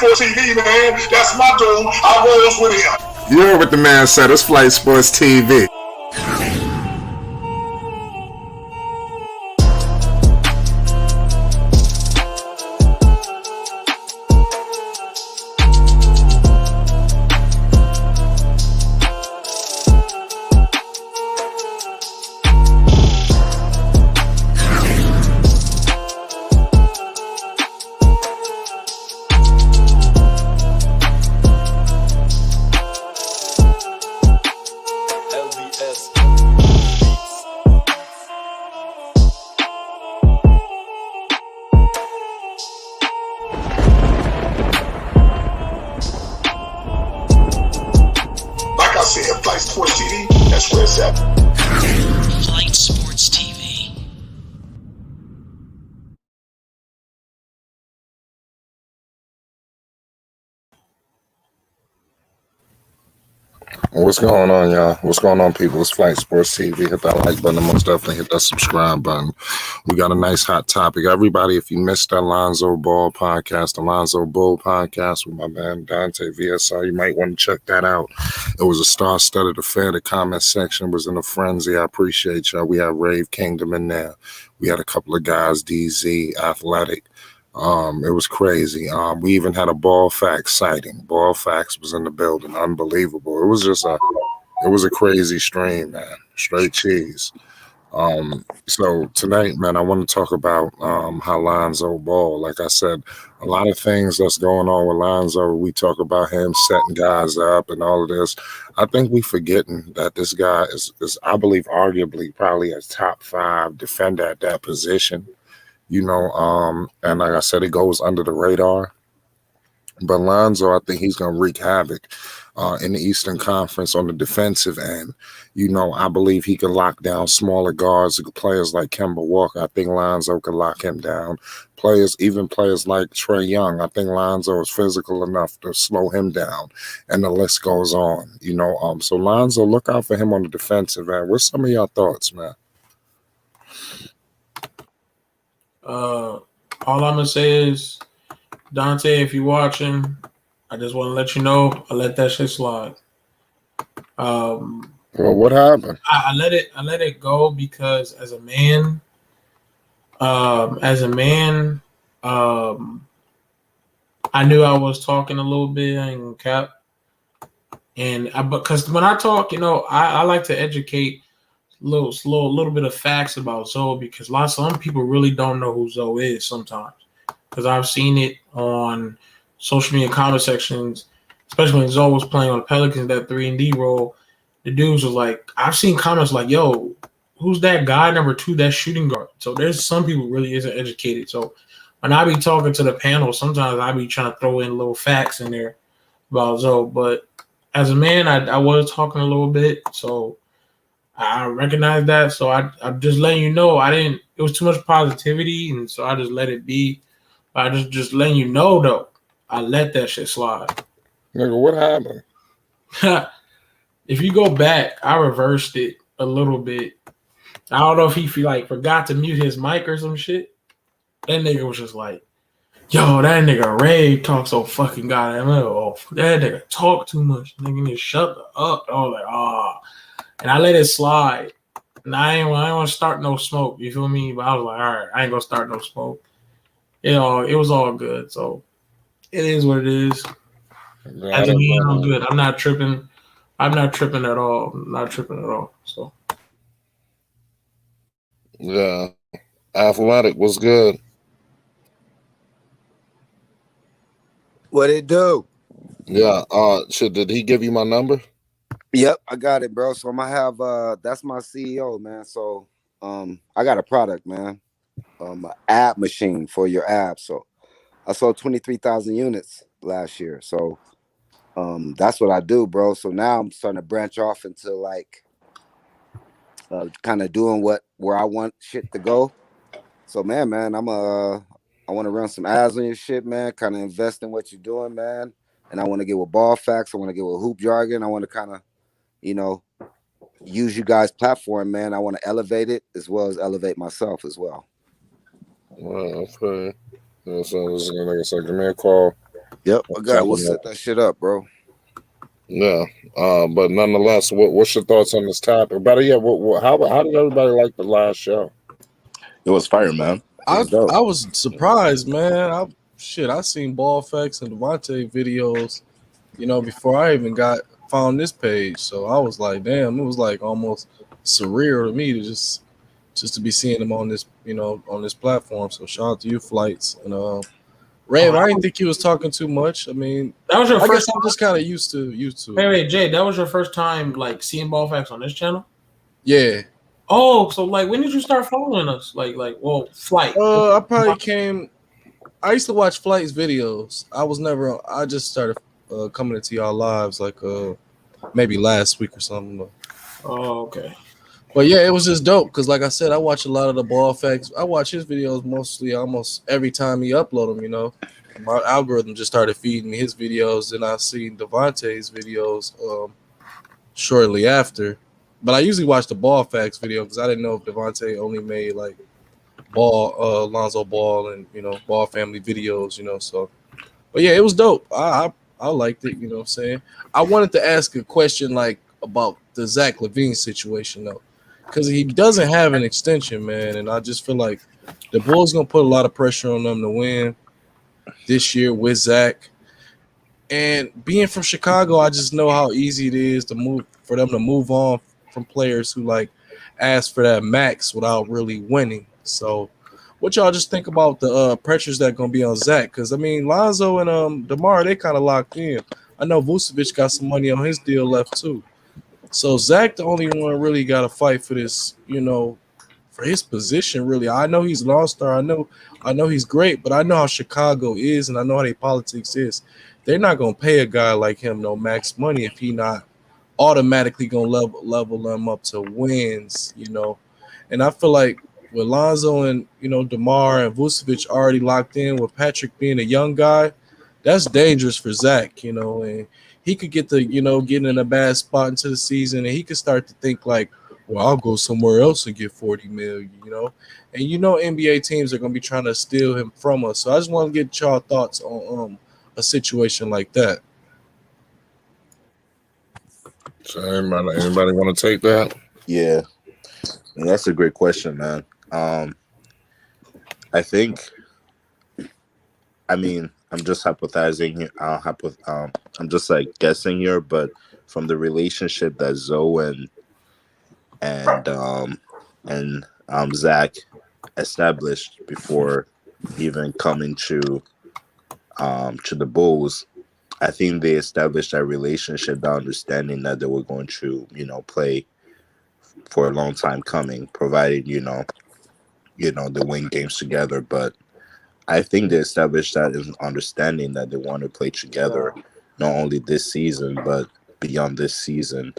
Sports TV, man. That's my dude. I rolls with him. You heard what the man said. It's Flight Sports TV. What's going on, y'all? What's going on, people? It's Flight Sports TV. Hit that like button. Most definitely hit that subscribe button. We got a nice hot topic. Everybody, if you missed that Lonzo Bull podcast with my man Dante VSR, you might want to check that out. It was a star-studded affair. The comment section was in a frenzy. I appreciate y'all. We had Rave Kingdom in there. We had a couple of guys, DZ, Athletic. It was crazy. We even had a Ball Facts sighting. Ball Facts was in the building. Unbelievable. It was just a crazy stream, man. Straight cheese. So tonight, man, I want to talk about how Lonzo Ball, like I said, a lot of things that's going on with Lonzo. We talk about him setting guys up and all of this. I think we forgetting that this guy is I believe, arguably probably a top 5 defender at that position. You know, and like I said, it goes under the radar. But Lonzo, I think he's going to wreak havoc in the Eastern Conference on the defensive end. You know, I believe he can lock down smaller guards, players like Kemba Walker. I think Lonzo can lock him down. Even players like Trae Young. I think Lonzo is physical enough to slow him down. And the list goes on. You know, so Lonzo, look out for him on the defensive end. What's some of your thoughts, man? All I'm gonna say is, Dante, if you're watching, I just want to let you know I let that shit slide. Well, what happened? I let it go because as a man, I knew I was talking a little bit in cap, because when I talk, you know, I like to educate. Little bit of facts about Zoe, because some people really don't know who Zoe is sometimes, because I've seen it on social media comment sections, especially when Zoe was playing on the Pelicans, that 3-and-D role. The dudes was like, I've seen comments like, yo, who's that guy number 2, that shooting guard? So there's some people really isn't educated. So when I be talking to the panel, sometimes I be trying to throw in little facts in there about Zoe. But as a man, I was talking a little bit, so I recognize that, so I'm just letting you know it was too much positivity, and so I just let it be. I just letting you know, though, I let that shit slide. Nigga, what happened? If you go back, I reversed it a little bit. I don't know if he forgot to mute his mic or some shit. That nigga was just like, yo, that nigga Ray talk so fucking goddamn well. That nigga talk too much. Nigga need to shut up. I was like, and I let it slide. And I ain't want to start no smoke. You feel me? But I was like, all right, I ain't gonna start no smoke. It was all good. So it is what it is. As a man, I'm good. I'm not tripping. I'm not tripping at all. I'm not tripping at all. So yeah, Athletic was good. What it do? Yeah. Did he give you my number? Yep, I got it, bro. So I'm gonna have that's my CEO, man. So I got a product, man. An ab machine for your abs. So I sold 23,000 units last year. So that's what I do, bro. So now I'm starting to branch off into like kind of doing where I want shit to go. So man, I want to run some ads on your shit, man. Kind of invest in what you're doing, man. And I want to get with ball facts. I want to get with hoop jargon. I want to kind of, use you guys' platform, man. I want to elevate it as well as elevate myself as well. Well, okay. Yeah, so like I said, give me a call Yep, I got. We'll set that shit up, bro. Yeah, but nonetheless, what's your thoughts on this topic? Better yet, how did everybody like the last show? It was fire, man. I was surprised, man. I seen Ball Facts and Devontae videos, before I even found this page. So I was like, damn, it was like almost surreal to me to just to be seeing them on this, on this platform. So shout out to you, Flights. And Rav, I didn't think he was talking too much. I mean, that was your first. I'm just kind of used to. Wait, Jay, that was your first time like seeing Ball Facts on this channel? Yeah. Oh, so like when did you start following us? Flight. I probably came. I used to watch Flight's videos. I just started coming into y'all lives like maybe last week or something. Oh, okay. But yeah, it was just dope because, like I said, I watch a lot of the Ball Facts. I watch his videos mostly almost every time he upload them. My algorithm just started feeding me his videos, and I seen Devontae's videos shortly after. But I usually watch the Ball Facts video because I didn't know if Devontae only made like Lonzo Ball and Ball family videos. So, but yeah, it was dope. I liked it. You know what I'm saying? I wanted to ask a question like about the Zach LaVine situation though. Because he doesn't have an extension, man, and I just feel like the Bulls gonna put a lot of pressure on them to win this year with Zach. And being from Chicago, I just know how easy it is to move on from players who like ask for that max without really winning. So, what y'all just think about the pressures that gonna be on Zach? Because I mean, Lonzo and DeMar, they kind of locked in. I know Vucevic got some money on his deal left too. So Zach, the only one really got to fight for this, for his position. Really, I know he's an all-star. I know he's great, but I know how Chicago is, and I know how their politics is. They're not gonna pay a guy like him no max money if he not automatically gonna level them up to wins. And I feel like with Lonzo and DeMar and Vucevic already locked in, with Patrick being a young guy, that's dangerous for Zach. And he could get getting in a bad spot into the season, and he could start to think like, well, I'll go somewhere else and get $40 million, And NBA teams are gonna be trying to steal him from us. So I just want to get y'all thoughts on a situation like that. So anybody want to take that? Yeah, that's a great question, man. I think. I mean, I'm just hypothesizing here. I'm just like guessing here, but from the relationship that Zoe and Zach established before even coming to the Bulls, I think they established that relationship, the understanding that they were going to play for a long time coming, provided they win games together, but. I think they established that as an understanding that they want to play together, not only this season, but beyond this season.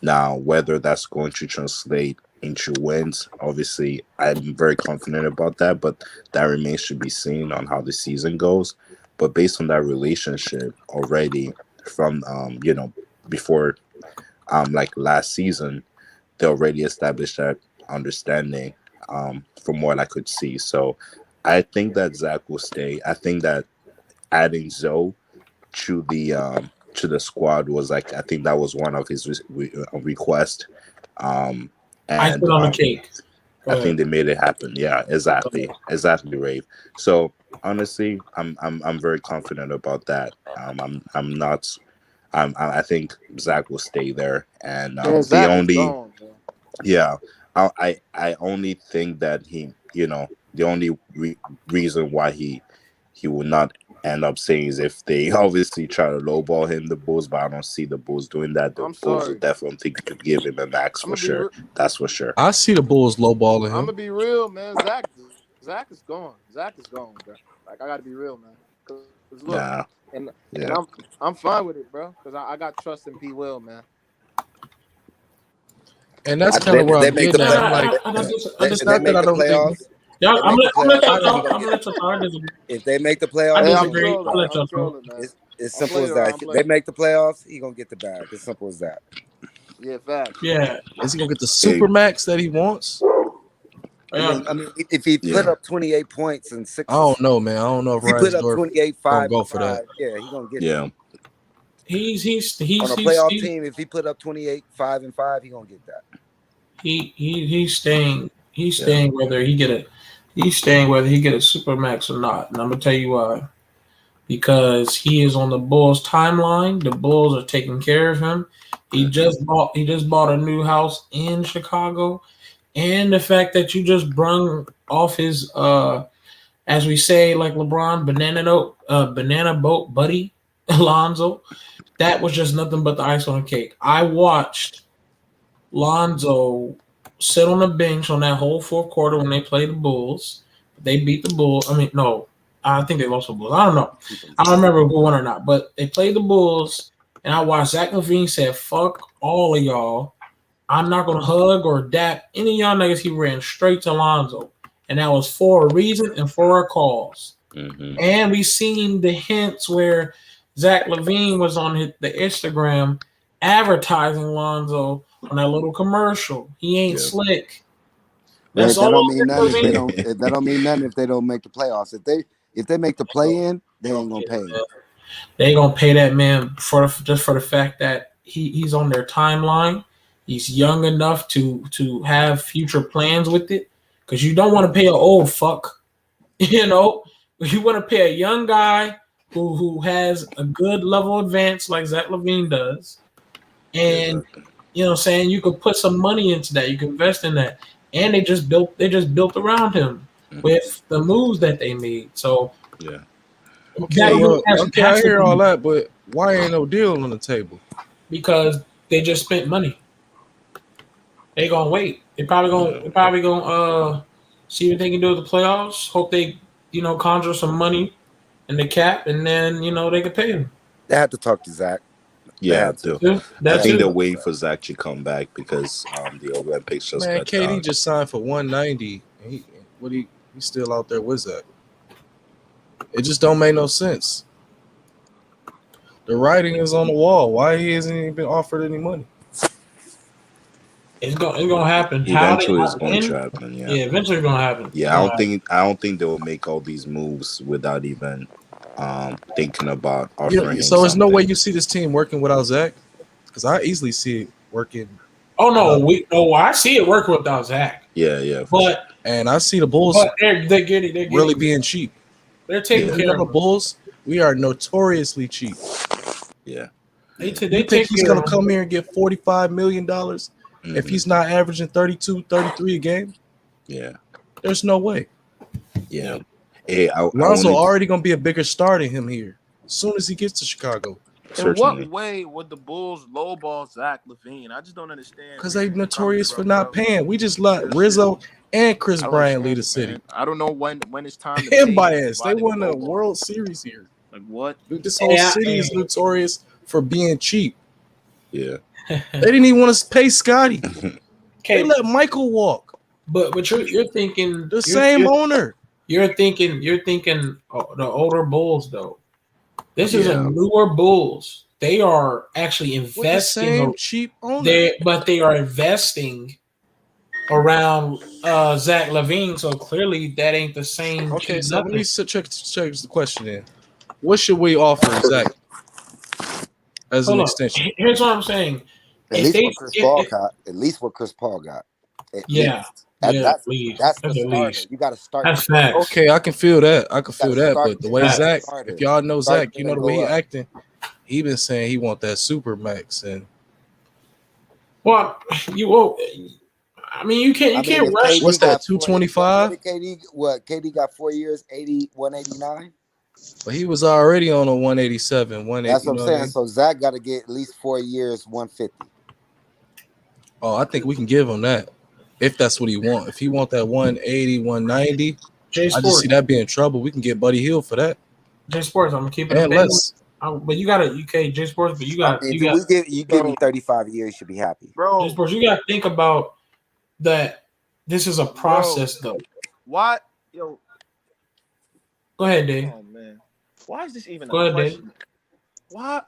Now, whether that's going to translate into wins, obviously, I'm very confident about that, but that remains to be seen on how the season goes. But based on that relationship already from, before, like last season, they already established that understanding from what I could see. So, I think that Zach will stay. I think that adding Zoe to the squad was like, I think that was one of his requests. And I put on the cake. I think they made it happen. Yeah, exactly, Rave. So honestly, I'm very confident about that. I think Zach will stay there, and the only I only think that he the only reason why he will not end up saying is if they obviously try to lowball him, the Bulls, but I don't see the Bulls doing that. The Bulls will definitely could give him a max for sure. That's for sure. I see the Bulls lowballing him. I'm gonna be real, man. Zach is gone. Zach is gone, bro. Like I gotta be real, man. Cause look, and I'm fine with it, bro. Cause I got trust in P. Will, man. And that's kind of where I'm getting at. I'm like, it's not that I don't think. Yeah, I'm gonna let you talk. If they make the playoffs, I disagree. It's simple as that. If they make the playoffs, he gonna get the bag. It's simple as that. Yeah, fact. Yeah. Is he gonna get the super max that he wants? I mean, if he put up 28 points and 6, I don't know, man. I don't know if he put up Reinsdorf 28, 5, go for 5, that. yeah, he's gonna get Yeah. that. He's On a playoff team, if he put up 28, 5, and 5, he's gonna get that. He's staying. He's staying whether he get a supermax or not. And I'm gonna tell you why. Because he is on the Bulls timeline. The Bulls are taking care of him. He just bought a new house in Chicago. And the fact that you just brung off his as we say, like LeBron, banana boat buddy, Lonzo, that was just nothing but the ice on the cake. I watched Lonzo sit on the bench on that whole fourth quarter when they played the Bulls. They beat the Bulls. I mean, no, I think they lost the Bulls. I don't know. I don't remember who won or not, but they played the Bulls, and I watched Zach LaVine said, "Fuck all of y'all. I'm not going to hug or dap any of y'all niggas." He ran straight to Lonzo, and that was for a reason and for a cause. Mm-hmm. And we seen the hints where Zach LaVine was on the Instagram advertising Lonzo on that little commercial. He ain't slick. That's That all. don't mean nothing if they don't. That don't mean nothing if they don't make the playoffs. If they make the play in, they ain't gonna pay him. They ain't gonna pay that man just for the fact that he's on their timeline. He's young enough to have future plans with it. Because you don't want to pay an old fuck. You know, you want to pay a young guy who has a good level advance like Zach LaVine does, and you know what I'm saying, you could put some money into that, you can invest in that, and they just built around him with the moves that they made. So okay, I hear all that, but why ain't no deal on the table? Because they just spent money. They gonna wait. They probably gonna see what they can do with the playoffs. Hope they conjure some money in the cap, and then they could pay him. They have to talk to Zach. Yeah, I do. I think they're waiting for Zach to come back because the Olympics just got KD done. just signed for 190. He's still out there with Zach. It just don't make no sense. The writing is on the wall. Why he hasn't even been offered any money? It's gonna happen. Eventually, it's going to happen. Yeah, eventually it's gonna happen. Yeah, I don't think they will make all these moves without even thinking about offering him so there's no something. way you see this team working without Zach, because I easily see it working. Oh no, I see it working without Zach. Yeah. And I see the Bulls they're getting really being cheap. They're taking care of the Bulls. We are notoriously cheap. Yeah. They think he's going to come here and get $45 million if he's not averaging 32, 33 a game? Yeah. There's no way. Yeah. Hey, Lonzo already going to be a bigger star than him here as soon as he gets to Chicago. In what way would the Bulls lowball Zach LaVine? I just don't understand. Because they're notorious for not paying. We just let Rizzo and Chris Bryant lead the city. I don't know when it's time to pay. Bias. They won a World Series here. Like what? Dude, this whole city is notorious for being cheap. Yeah. They didn't even want to pay Scotty. They let Michael walk. But you're thinking the same owner. You're thinking the older Bulls though. This is a newer Bulls. They are actually investing cheap owner. But they are investing around Zach LaVine. So clearly that ain't the same. Okay, so let me check the question in. What should we offer Zach as an extension? Here's what I'm saying. At least what Chris Paul got. That's the starter. You got to start. That's facts. Okay, I can feel that. But the way Zach, if y'all know Zach, you know the way he acting. He been saying he want that super max, and you can't rush. What's that? 225. KD got 4 years, 189. But he was already on a 187, 180. That's what I'm saying. So Zach got to get at least 4 years, 150. Oh, I think we can give him that if that's what he want. If he want that 180, 190, I just see that being trouble. We can get Buddy Hield for that. J Sports, I'm gonna keep it. And less. But you got to UK J Sports. But you got. You give me 35 years, you should be happy, bro. J Sports, you got to think about that. This is a process, though. Why, yo? Go ahead, Dave. Oh man, why is this even a question? Dave. Why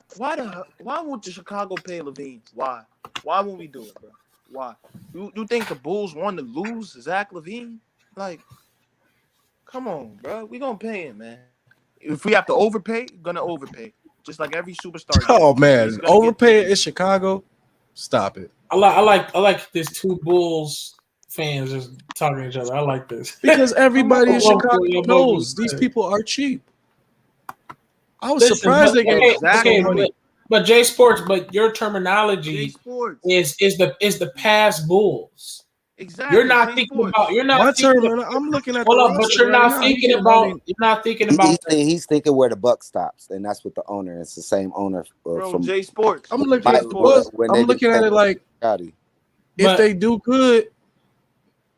won't the Chicago pay LaVine? Why won't we do it, bro? Why? You think the Bulls want to lose Zach LaVine? Like, come on, bro. We gonna pay him, man. If we have to overpay, gonna overpay. Just like every superstar. Oh gets. man, He's gonna overpay in Chicago. Stop it. I like this two Bulls fans just talking to each other. I like this Because everybody in Chicago Your knows these people are cheap. I was surprised they gave so money. But J Sports, but your terminology is the past Bulls. Exactly. You're not thinking about. I'm looking at. Hold up, but you're not thinking about. You're not thinking about. He's thinking where the buck stops, and that's with the owner. It's the same owner from J Sports. I'm looking at the Bulls. I'm looking at it like if they do good,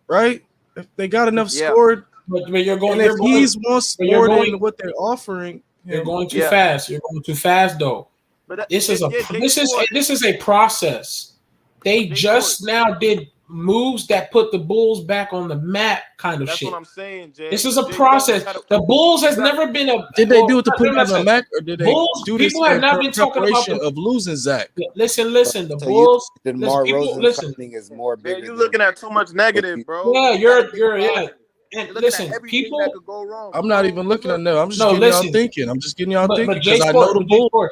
right? If they got enough scored, but you're going. And if he's more scored than what they're offering, you're going too fast. You're going too fast, though. But this is a process. They just now did moves that put the Bulls back on the map, kind of shit. That's what I'm saying, Jay. This is a process. The Bulls has never been a. Did they do it to put them on the map, or did they do this people have not been talking about of losing Zach? Listen. The Bulls. Listen, is more bigger. You're looking at too much negative, bro. Yeah, you're. And listen, people. That could go wrong. I'm not even looking at them. I'm just getting y'all thinking. I'm just getting y'all thinking because I know the Bulls.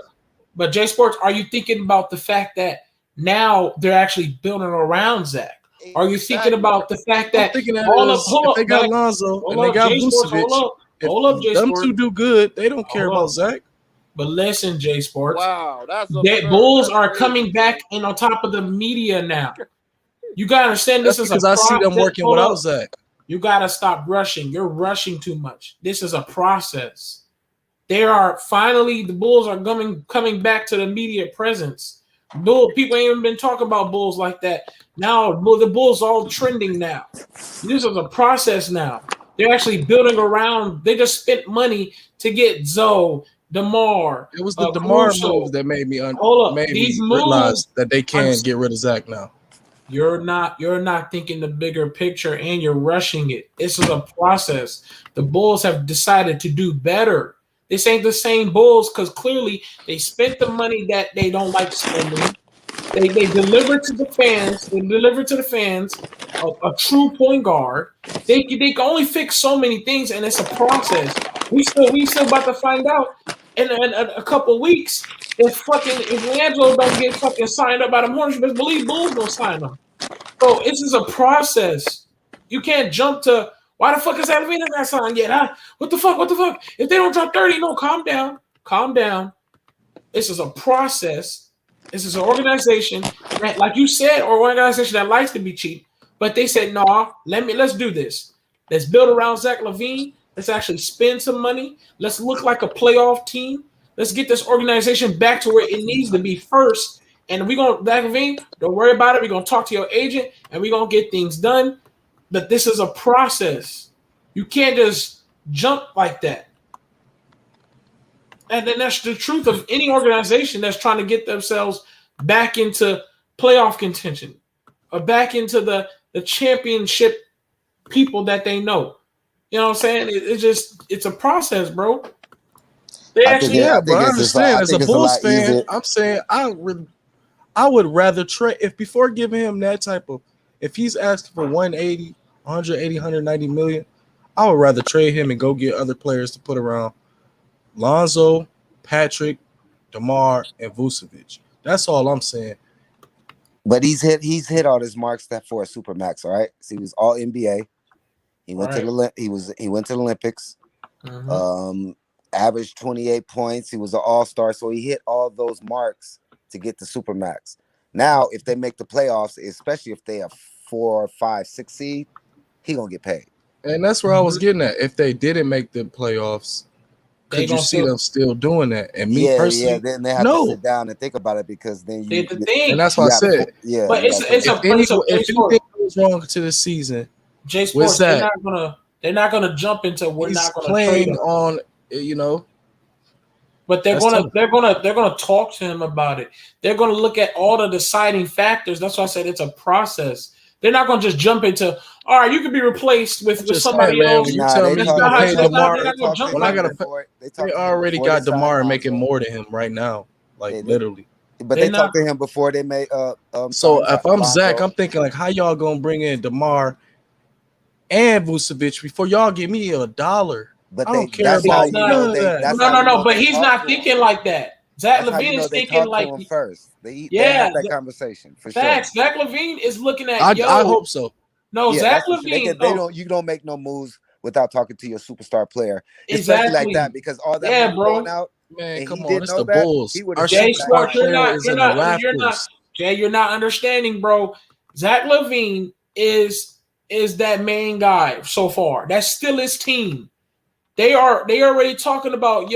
But J Sports, are you thinking about the fact that now they're actually building around Zach? Are you thinking about the fact that they got Lonzo and they got Vucevic? Hold up, J them Sports. two do good. They don't care about Zach. But listen, J Sports. Wow, the Bulls are coming back and on top of the media now. You gotta understand this is because I see them working without Zach. You gotta stop rushing. You're rushing too much. This is a process. The Bulls are coming back to the media presence. People ain't even been talking about Bulls like that. Now the Bulls are all trending now. This is a process now. They're actually building around. They just spent money to get Zoe, DeMar. It was the DeMar move that made me realize that they can't get rid of Zach now. You're not thinking the bigger picture, and you're rushing it. This is a process. The Bulls have decided to do better. This ain't the same Bulls because clearly they spent the money that they don't like spending. They delivered to the fans. They delivered to the fans a true point guard. They can only fix so many things, and it's a process. We still about to find out in a couple weeks if Lonzo don't get fucking signed up by the Hornets. But believe Bulls gonna sign him. So this is a process. You can't jump to. Why the fuck is LaVine not signed yet? What the fuck? If they don't drop 30, no, calm down. Calm down. This is a process. This is an organization that, like you said, or an organization that likes to be cheap. But they said, no, let's do this. Let's build around Zach LaVine. Let's actually spend some money. Let's look like a playoff team. Let's get this organization back to where it needs to be first. And we're going to, Zach LaVine, don't worry about it. We're going to talk to your agent, and we're going to get things done. But this is a process. You can't just jump like that. And then that's the truth of any organization that's trying to get themselves back into playoff contention or back into the championship people that they know. You know what I'm saying? It's a process, bro. They actually, I understand. As a Bulls fan, I'm saying I would rather trade if before giving him that type of, if he's asking for 180, 190 million, I would rather trade him and go get other players to put around Lonzo, Patrick, DeMar, and Vucevic. That's all I'm saying. But he's hit all his marks that for a supermax. All right, so he was all NBA. He went to the Olympics. Mm-hmm. Averaged 28 points. He was an all-star, so he hit all those marks to get the supermax. Now, if they make the playoffs, especially if they have 4, 5, 6 seed, he gonna get paid. And that's where I was getting at. If they didn't make the playoffs, could you see them still doing that? And me personally, then they have to sit down and think about it because then and that's what I said. But if anything goes wrong to the season, J Sports, they're not gonna jump into not gonna playing on, you know. But they're gonna talk to him about it. They're gonna look at all the deciding factors. That's why I said it's a process. They're not gonna just jump into, all right, you can be replaced with somebody else. When you tell me you gotta pay DeMar, they already got DeMar making more than him right now, literally. But they talked to him before they made. So if I'm Zach, I'm thinking like, how y'all gonna bring in DeMar and Vucevic before y'all give me $1. But I don't care that's how about you none know of they. that. That's how you No. know But they he's talk not to thinking him. like that. Zach That's how you LaVine know is they thinking talk like, to him first. They yeah, have that conversation for facts. sure. Zach LaVine is looking at I hope so. No, Yeah, Zach that's for sure. LaVine. You don't make no moves without talking to your superstar player, especially like Exactly. that, because all that Yeah, money bro. going out, Man, and come he on, didn't it's know the that, Bulls. he would Our have Jay sent that. Sports, superstar player is in the rafters. Jay, you're not understanding, bro. Zach LaVine is that main guy so far. That's still his team. They already talking about,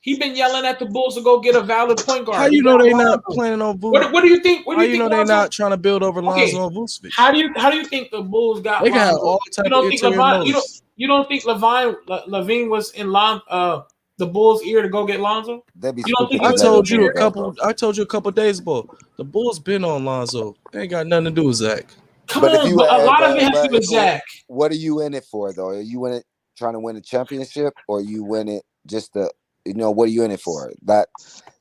he been yelling at the Bulls to go get a valid point guard. How you know they not planning on Vucevic? What do you think? How you know they not trying to build over Lonzo and Vucevic? How do you think the Bulls got They can have Lonzo? all type You don't of think interior LaVine? moves. You don't think LaVine was in the Bulls' ear to go get Lonzo? They'd be You don't stupid. think I he told you was I told you a couple days ago. The Bulls been on Lonzo. They ain't got nothing to do with Zach. Come But on, but a lot of it has to do with Zach. What are you in it for, though? Are you in it trying to win a championship, or you win it just to, what are you in it for? That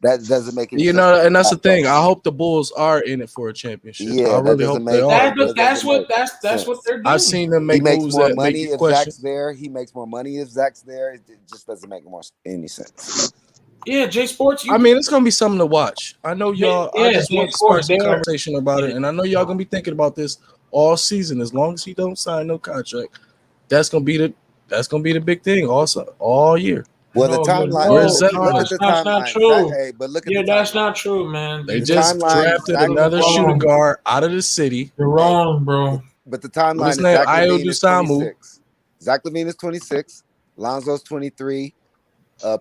doesn't make any sense. And that's the thing. I hope the Bulls are in it for a championship. Yeah, I really hope they are. That's what they're doing. I've seen them make moves that make you question. Zach's there. He makes more money if Zach's there. It just doesn't make any sense. Yeah, Jay Sports. I mean, it's gonna be something to watch. I know y'all. I just want to start some conversation about it, and I know y'all gonna be thinking about this all season. As long as he don't sign no contract, that's gonna be the big thing also all year. Well, the timeline. Look at the timeline. Not true. But look at the timeline. That's not true, man. They just drafted another shooting guard out of the city. You're wrong, bro. But the timeline is Zach LaVine is 26. Zach LaVine is 26. Lonzo's 23.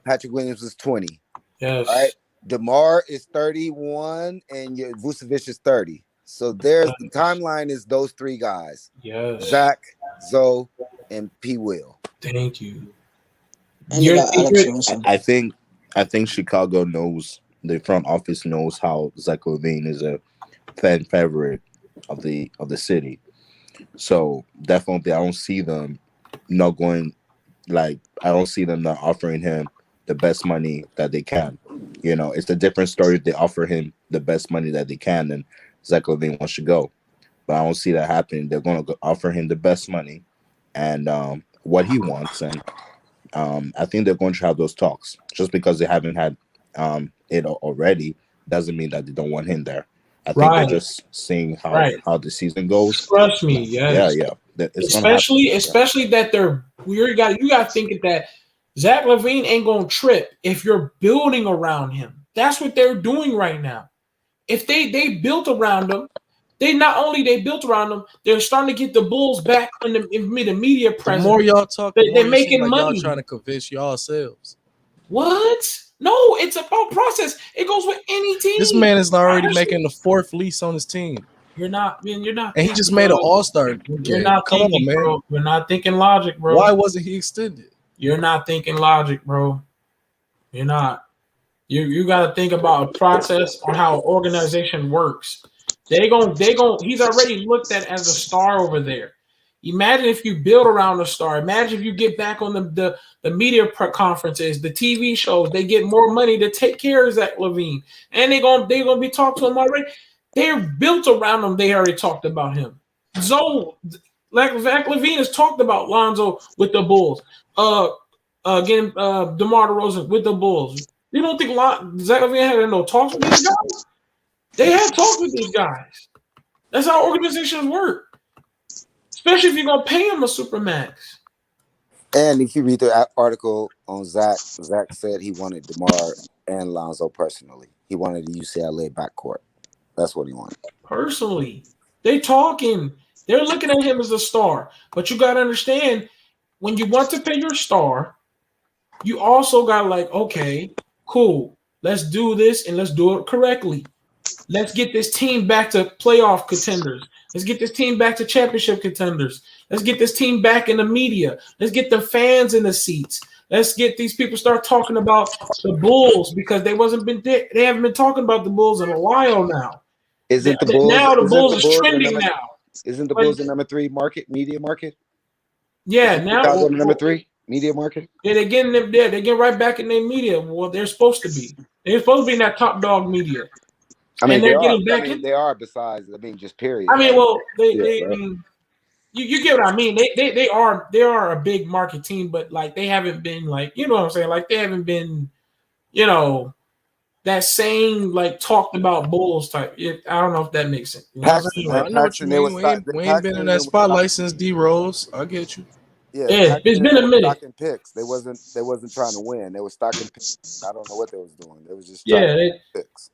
Patrick Williams is 20. Yes. All right. DeMar is 31, and Vucevic is 30. So there's the timeline is those three guys. Yes. Zach, Zoe, and P. Will. Thank you. I think Chicago knows, the front office knows how Zach LaVine is a fan favorite of the city. So definitely, I don't see them not going. I don't see them not offering him the best money that they can. It's a different story if they offer him the best money that they can and Zach LaVine wants to go. But I don't see that happening. They're going to offer him the best money and what he wants. And I think they're going to have those talks. Just because they haven't had it already doesn't mean that they don't want him there. I think they're just seeing how the season goes. Trust me, yes. Yeah. Especially that you got to think that Zach LaVine ain't gonna trip if you're building around him. That's what they're doing right now. If they built around him, they built around him. They're starting to get the Bulls back in the media presence. The more y'all talk, they're making money. Y'all trying to convince yourselves. What? No, it's about process. It goes with any team. This man is already making the 4th lease on his team. You're not. And he just made an All-Star. You're not thinking, man. Bro. You're not thinking logic, bro. Why wasn't he extended? You're not thinking logic, bro. You're not. You got to think about a process on how an organization works. He's already looked at as a star over there. Imagine if you build around a star. Imagine if you get back on the media conferences, the TV shows. They get more money to take care of Zach LaVine, and they're gonna be talking to him already. They're built around him. They already talked about him. Zach LaVine has talked about Lonzo with the Bulls. Getting DeMar DeRozan with the Bulls. You don't think Zach LaVine had no talks with these guys? They had talks with these guys. That's how organizations work. Especially if you're gonna pay him a supermax. And if you read the article on Zach said he wanted DeMar and Lonzo personally. He wanted the UCLA backcourt. That's what he wanted. Personally, they talking. They're looking at him as a star. But you got to understand, when you want to pay your star, you also got okay, cool. Let's do this and let's do it correctly. Let's get this team back to playoff contenders. Let's get this team back to championship contenders. Let's get this team back in the media. Let's get the fans in the seats. Let's get these people start talking about the Bulls because they haven't been talking about the Bulls in a while now. Isn't the Bulls now the Bulls is trending now? Isn't the Bulls the number 3 media market? Yeah, now Chicago number 3 media market. Yeah, they're getting them there. They get right back in their media. Well, they're supposed to be. They're supposed to be in that top dog media. I mean, they're getting back in. They are. Besides, just period. I mean, well, you get what I mean. They are a big market team, but like they haven't been like, you know what I'm saying? Like they haven't been, you know, that same like talked about Bulls type. I don't know if that makes sense. You know what I'm saying? I know what you mean. We ain't been in that spotlight since D Rose. I get you. Yeah, it's been a minute. Stocking picks. They wasn't trying to win. They were stocking picks. I don't know what they was doing. They was just picks.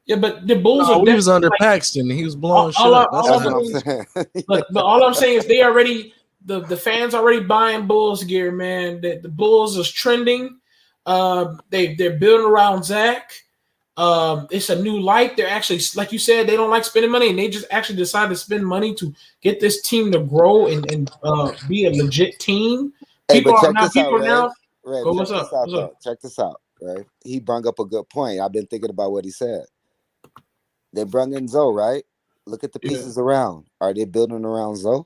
Yeah, but the Bulls are. He was under Paxton. He was blowing shit up. That's what I'm saying. But all I'm saying is they already the fans already buying Bulls gear, man. The Bulls is trending. They're building around Zach. It's a new light. They're actually, like you said, they don't like spending money, and they just actually decided to spend money to get this team to grow and be a legit team. Hey, People but are check now. this People out, now. Red. What's up? Check this out, right? He brought up a good point. I've been thinking about what he said. They brought in Zoe, right? Look at the pieces around. Are they building around Zoe?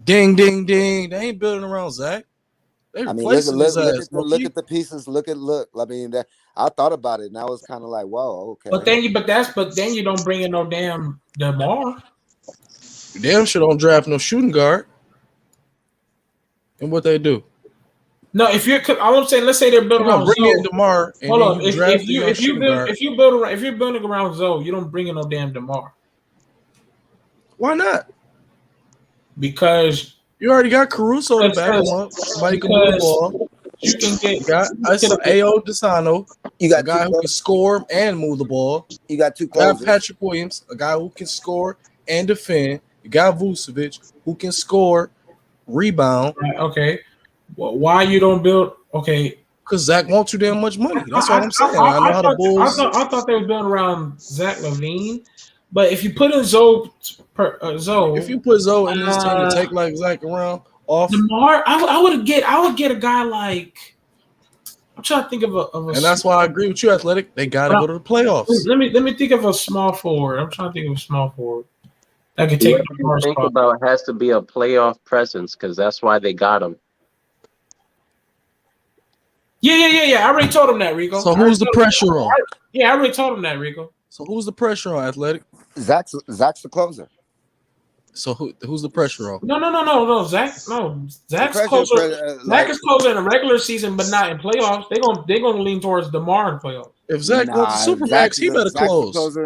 Ding, ding, ding. They ain't building around Zach. I mean, look at the pieces. Look. I mean, I thought about it, and I was kind of like, "Whoa, okay." But then you don't bring in no damn DeMar. Damn sure don't draft no shooting guard. And what they do? No, if you're all I'm saying, let's say they're building around bring Zoe. in DeMar. And hold on, if you're building around Zoe, you don't bring in no damn DeMar. Why not? Because you already got Caruso to back him up. Somebody can move the ball. You can get Ayo Desano. You got a guy who can score and move the ball. You got two closers. You got Patrick Williams, a guy who can score and defend. You got Vucevic, who can score, rebound. Okay. Well, why you don't build? Okay. Because Zach wants too damn much money. That's what I'm saying. I know how the Bulls. I thought they were building around Zach LaVine. But if you put in Zoe, if you put Zoe in this team to take like Zach around off DeMar, I would get a guy like. I'm trying to think of a. And that's why I agree with you, Athletic. They got to go to the playoffs. Let me think of a small forward. I'm trying to think of a small forward that could take DeMar's spot. About has to be a playoff presence because that's why they got him. Yeah. I already told him that, Rico. So who's the pressure on? Yeah, I already told him that, Rico. So who's the pressure on, Athletic? Zach's the closer. So who's the pressure on? No. Zach's closer. Zach is closer in the regular season, but not in playoffs. They're gonna lean towards DeMar in playoffs. If Zach wants the Supermax, he better close. Closer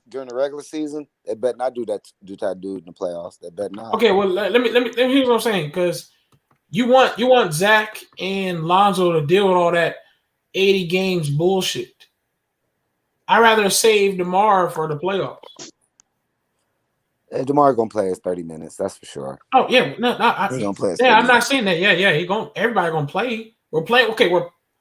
during the regular season. They better not do that in the playoffs. They better not. Okay, well let me here's what I'm saying, because you want Zach and Lonzo to deal with all that 80 games bullshit. I'd rather save DeMar for the playoffs. DeMar gonna play his 30 minutes, that's for sure. Oh yeah, he's gonna play. I'm not saying that. Yeah, everybody gonna play. We're playing. Okay,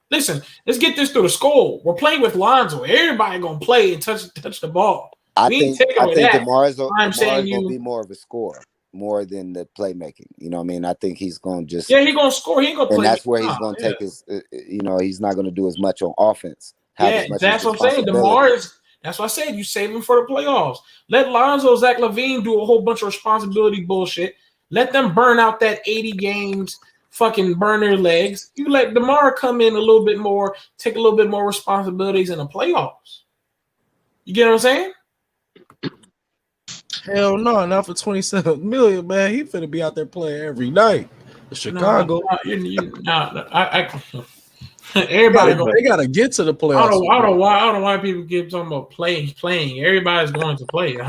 listen. Let's get this through the skull. We're playing with Lonzo. Everybody gonna play and touch the ball. I think DeMar's gonna be more of a scorer, more than the playmaking. You know what I mean? I think he's gonna just he's gonna score. He ain't gonna play. And that's where he's gonna take his. He's not gonna do as much on offense. That's what I'm saying. DeMar is. That's what I said. You save him for the playoffs. Let Lonzo, Zach LaVine do a whole bunch of responsibility bullshit. Let them burn out that 80 games, fucking burn their legs. You let DeMar come in a little bit more, take a little bit more responsibilities in the playoffs. You get what I'm saying? Hell no, not for $27 million, man. He finna be out there playing every night. Chicago. Everybody they gotta get to the playoffs. I don't know why people keep talking about playing. Everybody's going to play.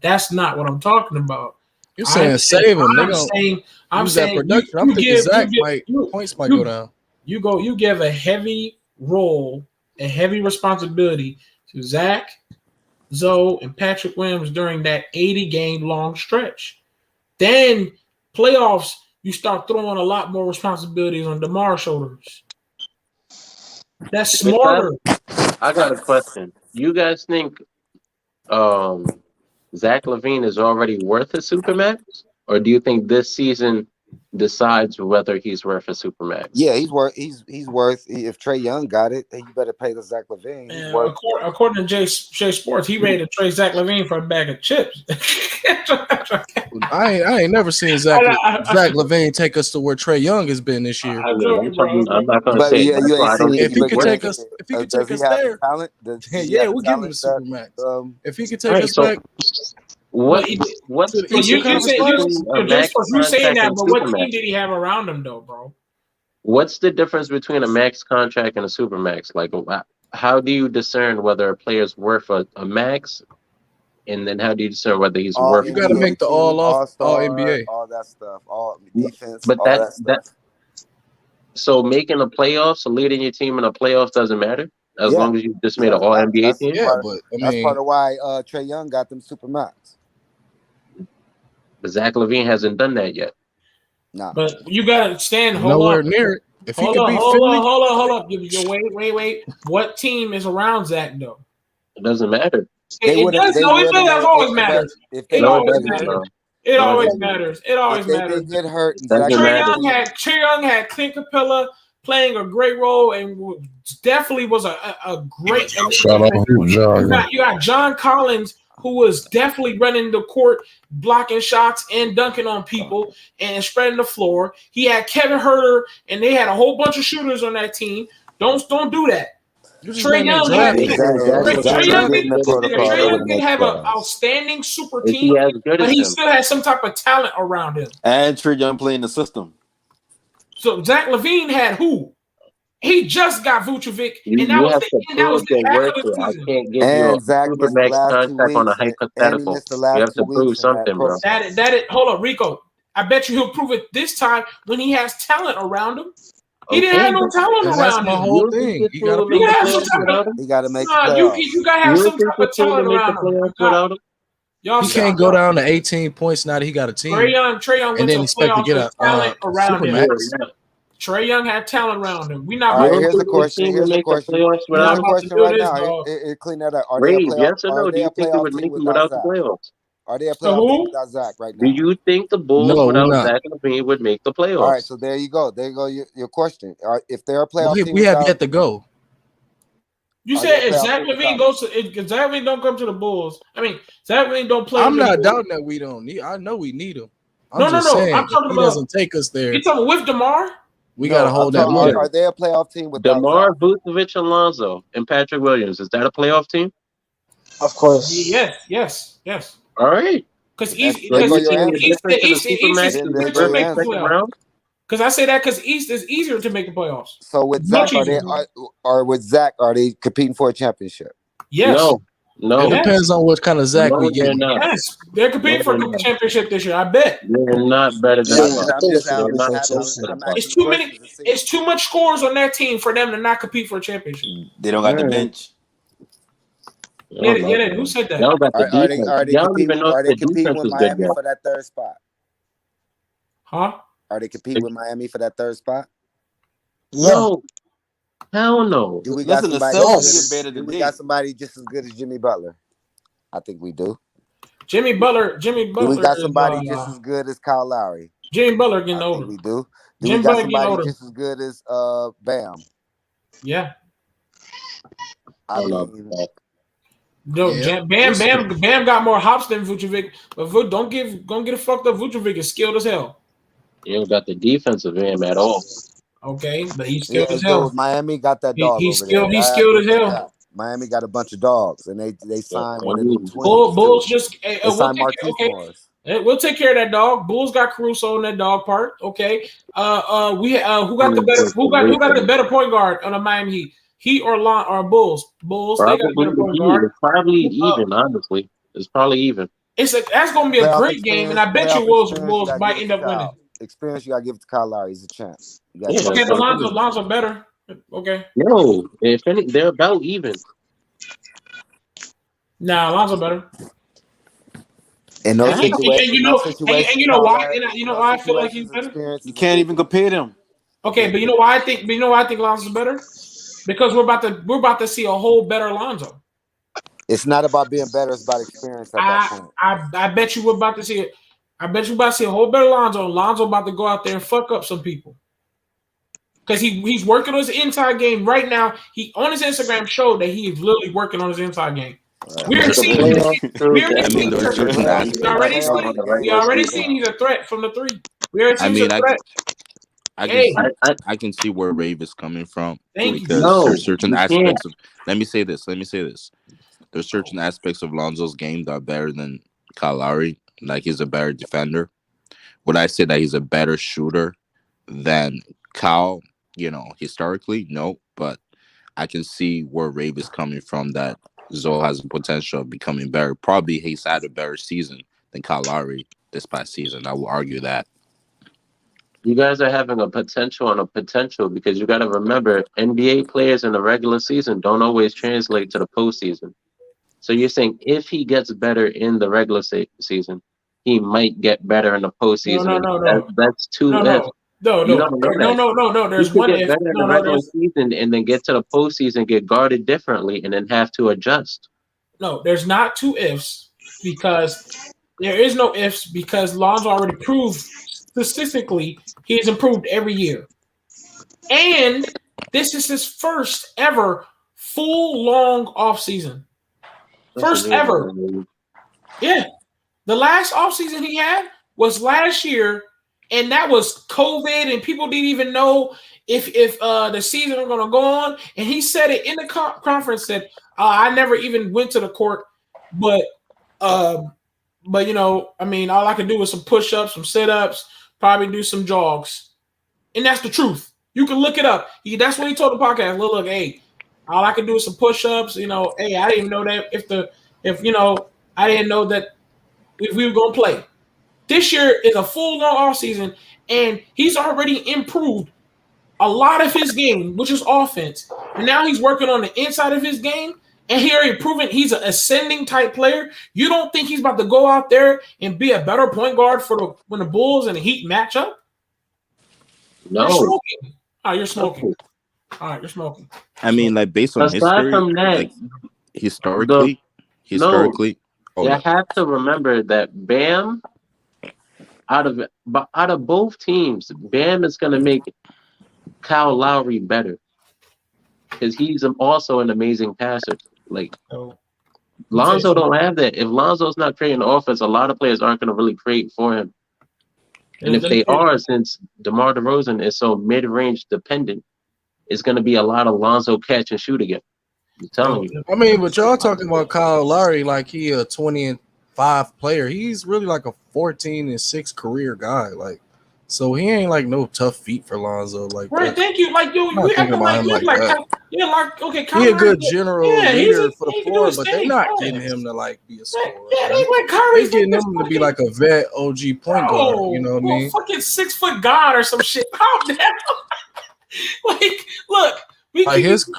That's not what I'm talking about. You're saying save them. I'm saying production. I'm thinking Zach points might go down. You give a heavy role, a heavy responsibility to Zach, Zoe, and Patrick Williams during that 80-game long stretch. Then playoffs, you start throwing a lot more responsibilities on DeMar's shoulders. That's smarter. I got a question. You guys think Zach LaVine is already worth a supermax, or do you think this season decides whether he's worth a supermax? Yeah, he's worth. If Trae Young got it, then you better pay the Zach LaVine. According to Jay Sports, he ready to trade Zach LaVine for a bag of chips. I ain't never seen Zach LaVine take us to where Trae Young has been this year. I'm not gonna say. If he could take us there, yeah, we'll give him a supermax. If he could take us back. What's To the the Eastern You difference Conference say Finals. between a just max for you saying contract that, and a but what team supermax? did he have around him though, bro? What's the difference between a max contract and a supermax? Like, how do you discern whether a player's worth a max, and then how do you discern whether he's All worth You got to a make NBA the team, all all-star, NBA. all that stuff, all defense, But all that stuff. so making a playoffs, so leading your team in a playoffs doesn't matter as Yeah. long as you just made an All NBA That's team. Yeah, part, but I that's mean, part of why Trae Young got them supermax. But Zach LaVine hasn't done that yet. Nah. But you gotta stand. Hold nowhere on. near it. If he Hold could on. beat Hold Philly, on. Hold up. Wait. What team is around Zach though? It doesn't matter. It does. No, it does. Always matters. If It they No, it always doesn't, matters. bro. It No, it always doesn't. matters. It always if they matters. did get hurt, It doesn't Zach matter. Trae Young had Clint Capella playing a great role and definitely was a great. Shout out Hoop John. You got John Collins, who was definitely running the court, blocking shots and dunking on people and spreading the floor. He had Kevin Huerter, and they had a whole bunch of shooters on that team. Don't do that. Trae Young didn't have an outstanding super Is team, he as good but as he him? still had some type of talent around him. And Trae Young playing the system. So Zach LaVine had who? He just got Vucevic, and that You was have the to end. That was prove the your back worth of the here. I season. can't give you a And Zach missed the supermax last 2 contract on a weeks, and he hypothetical. missed the last You have 2 to prove weeks in that something, bro. Hold up, Rico. I bet you he'll prove it this time when he has talent around him. He didn't have no talent and that's around my him. whole thing. He You got to make prove the have some playoffs type without him? He got to make the Nah, playoffs. you gotta have You some think type he's of still to talent make the around him. playoffs without him? Y'all He can't go down to 18 points now that he got a team. Trae Young and went then to expect to playoffs get with a talent around him. supermax. Trae Young had talent around him. We not All about right, to here's do a this. question. Here's a question. We not Here's a about to question do right this, now. dog. Clean that up. Are they a Ray, playoff? yes or Are no? Do they you a think it playoff would team make you without without the Zach? playoffs? Are they a So playoff team who? without Zach right Do now? you think the Bulls No, we're without not. Zach LaVine would make the playoffs? All right, so there you go. There you go. Your question. If they're a playoff team We have without, yet to go. You Are said they a if playoff Zach team LaVine without goes to if Zach LaVine don't come to the Bulls. I mean, Zach LaVine don't play. I'm with the not Bulls. doubting that we don't need. I know we need him. I'm No. just saying, I'm talking if he about. doesn't take us there, You talking with DeMar? we got to hold that are, water. are they a playoff team without DeMar, Zach? Vucevic, and Lonzo, and Patrick Williams. Is that a playoff team? Of course. Yes. All right. Because There So go you East your think answer. the difference in the is supermax easier is There to go worth your make the the answer. second playoffs. round? Because I say that because East is easier to make the playoffs. So with Much Zach, easier. are with Zach, are they competing for a championship? Yes. No. It Yes. depends on what kind of Zach No, we they're get. not. Yes. They're competing No, for they're a not. championship this year. I bet. They're not better than Yeah, us. I think it's They're not fair to close say to I'm that. It's asking too many. questions to see. It's too much scores on that team for them to not compete for a championship. They don't got the Alright. bench. Yeah. Who said that? Y'all got the Are defense. they Y'all don't competing? even know Are if they the competing defense with is good Miami yet. for that third spot? Huh? Are they competing with Miami for that third spot? Yeah. No. Hell no. Do we got Listen, the somebody? Celtics get better Do than we they. got somebody just as good as Jimmy Butler? I think we do. Jimmy Butler. Do we got Is, somebody just as good as Kyle Lowry? Jimmy Butler getting I think older. we do. Do Jimmy we got Butler getting somebody older. just as good as Bam? Yeah. I don't know. mean, No, Yeah. Bam got more hops than Vucevic, but don't get it fucked up. Vucevic is skilled as hell. You don't got the defensive end at all. Okay, but he's yeah, skilled as he hell. do. Miami got that dog He's over there. skilled. He's I skilled give as them hell. that. Miami got a bunch of dogs, and they signed one of them twins. Bulls just They we'll signed take Marquise Morris. we'll take care of that dog. Bulls got Caruso in that dog part. Okay. Who got the better point guard on the Miami Heat? Heat or Bulls? Bulls. They got a better point guard. It's probably even. Honestly, it's probably even. That's going to be a great game, and I bet you Wolves might end up winning. Experience, you got to give it to Kyle Lowry. He's a champ. Okay, but Lonzo better. Okay. No, if any, they're about even. Nah, Lonzo better. And those situations, you know why? You know why I feel like he's better. You can't even compare them. Okay, but you know why I think Lonzo's better? Because we're about to see a whole better Lonzo. It's not about being better; it's about experience at that point. I bet you we're about to see it. I bet you about to see a whole better Lonzo. Lonzo about to go out there and fuck up some people. Because he's working on his inside game right now. He on his Instagram showed that he is literally working on his inside game. We already seen he's a threat from the three. We already seen he's a threat. I can see where Rave is coming from. Thank you. Because there's certain aspects of. Let me say this. There's certain aspects of Lonzo's game that are better than Kyle Lowry. Like, he's a better defender. Would I say that he's a better shooter than Kyle? Historically, no. But I can see where Rave is coming from, that Zoe has the potential of becoming better. Probably he's had a better season than Kyle Lowry this past season. I will argue that. You guys are having a potential on a potential, because you got to remember, NBA players in the regular season don't always translate to the postseason. So you're saying if he gets better in the regular season, he might get better in the postseason. No. That's two ifs. No. There's one if. Better in the regular season and then get to the postseason, get guarded differently, and then have to adjust. No, there's not two ifs, because there is no ifs, because Lonzo already proved statistically he has improved every year. And this is his first ever full long offseason. First ever. Yeah. The last offseason he had was last year, and that was COVID, and people didn't even know if the season was going to go on. And he said it in the conference, said, I never even went to the court, but all I could do was some push-ups, some sit-ups, probably do some jogs. And that's the truth. You can look it up. That's what he told the podcast. Look, hey, all I can do is some push-ups. Hey, I didn't even know that I didn't know that if we were going to play. This year is a full long off season, and he's already improved a lot of his game, which is offense. And now he's working on the inside of his game, and he already proven he's an ascending type player. You don't think he's about to go out there and be a better point guard when the Bulls and the Heat match up? No. You're smoking. You're smoking. All right, you're smoking. I mean, like, based on history, from that, like, historically, you have to remember that Bam, out of both teams, Bam is going to make Kyle Lowry better, because he's also an amazing passer. Like, Lonzo don't have that. If Lonzo's not creating offense, a lot of players aren't going to really create for him. And if they are, since DeMar DeRozan is so mid-range dependent, it's going to be a lot of Lonzo catch and shoot again. I'm telling you. I mean, but y'all talking about Kyle Lowry like he a 20-5 player. He's really like a 14-6 career guy. Like, so he ain't like no tough feat for Lonzo. Like, right? Thank you. Like, yo, we acting like him like that. Okay, he a good general leader for the floor, but they're not right. getting him to like be a scorer. Yeah, they like Kyrie's getting him to be like a vet OG point guard. You know what I mean? Fucking 6 foot god or some shit. Calm down. Like, look,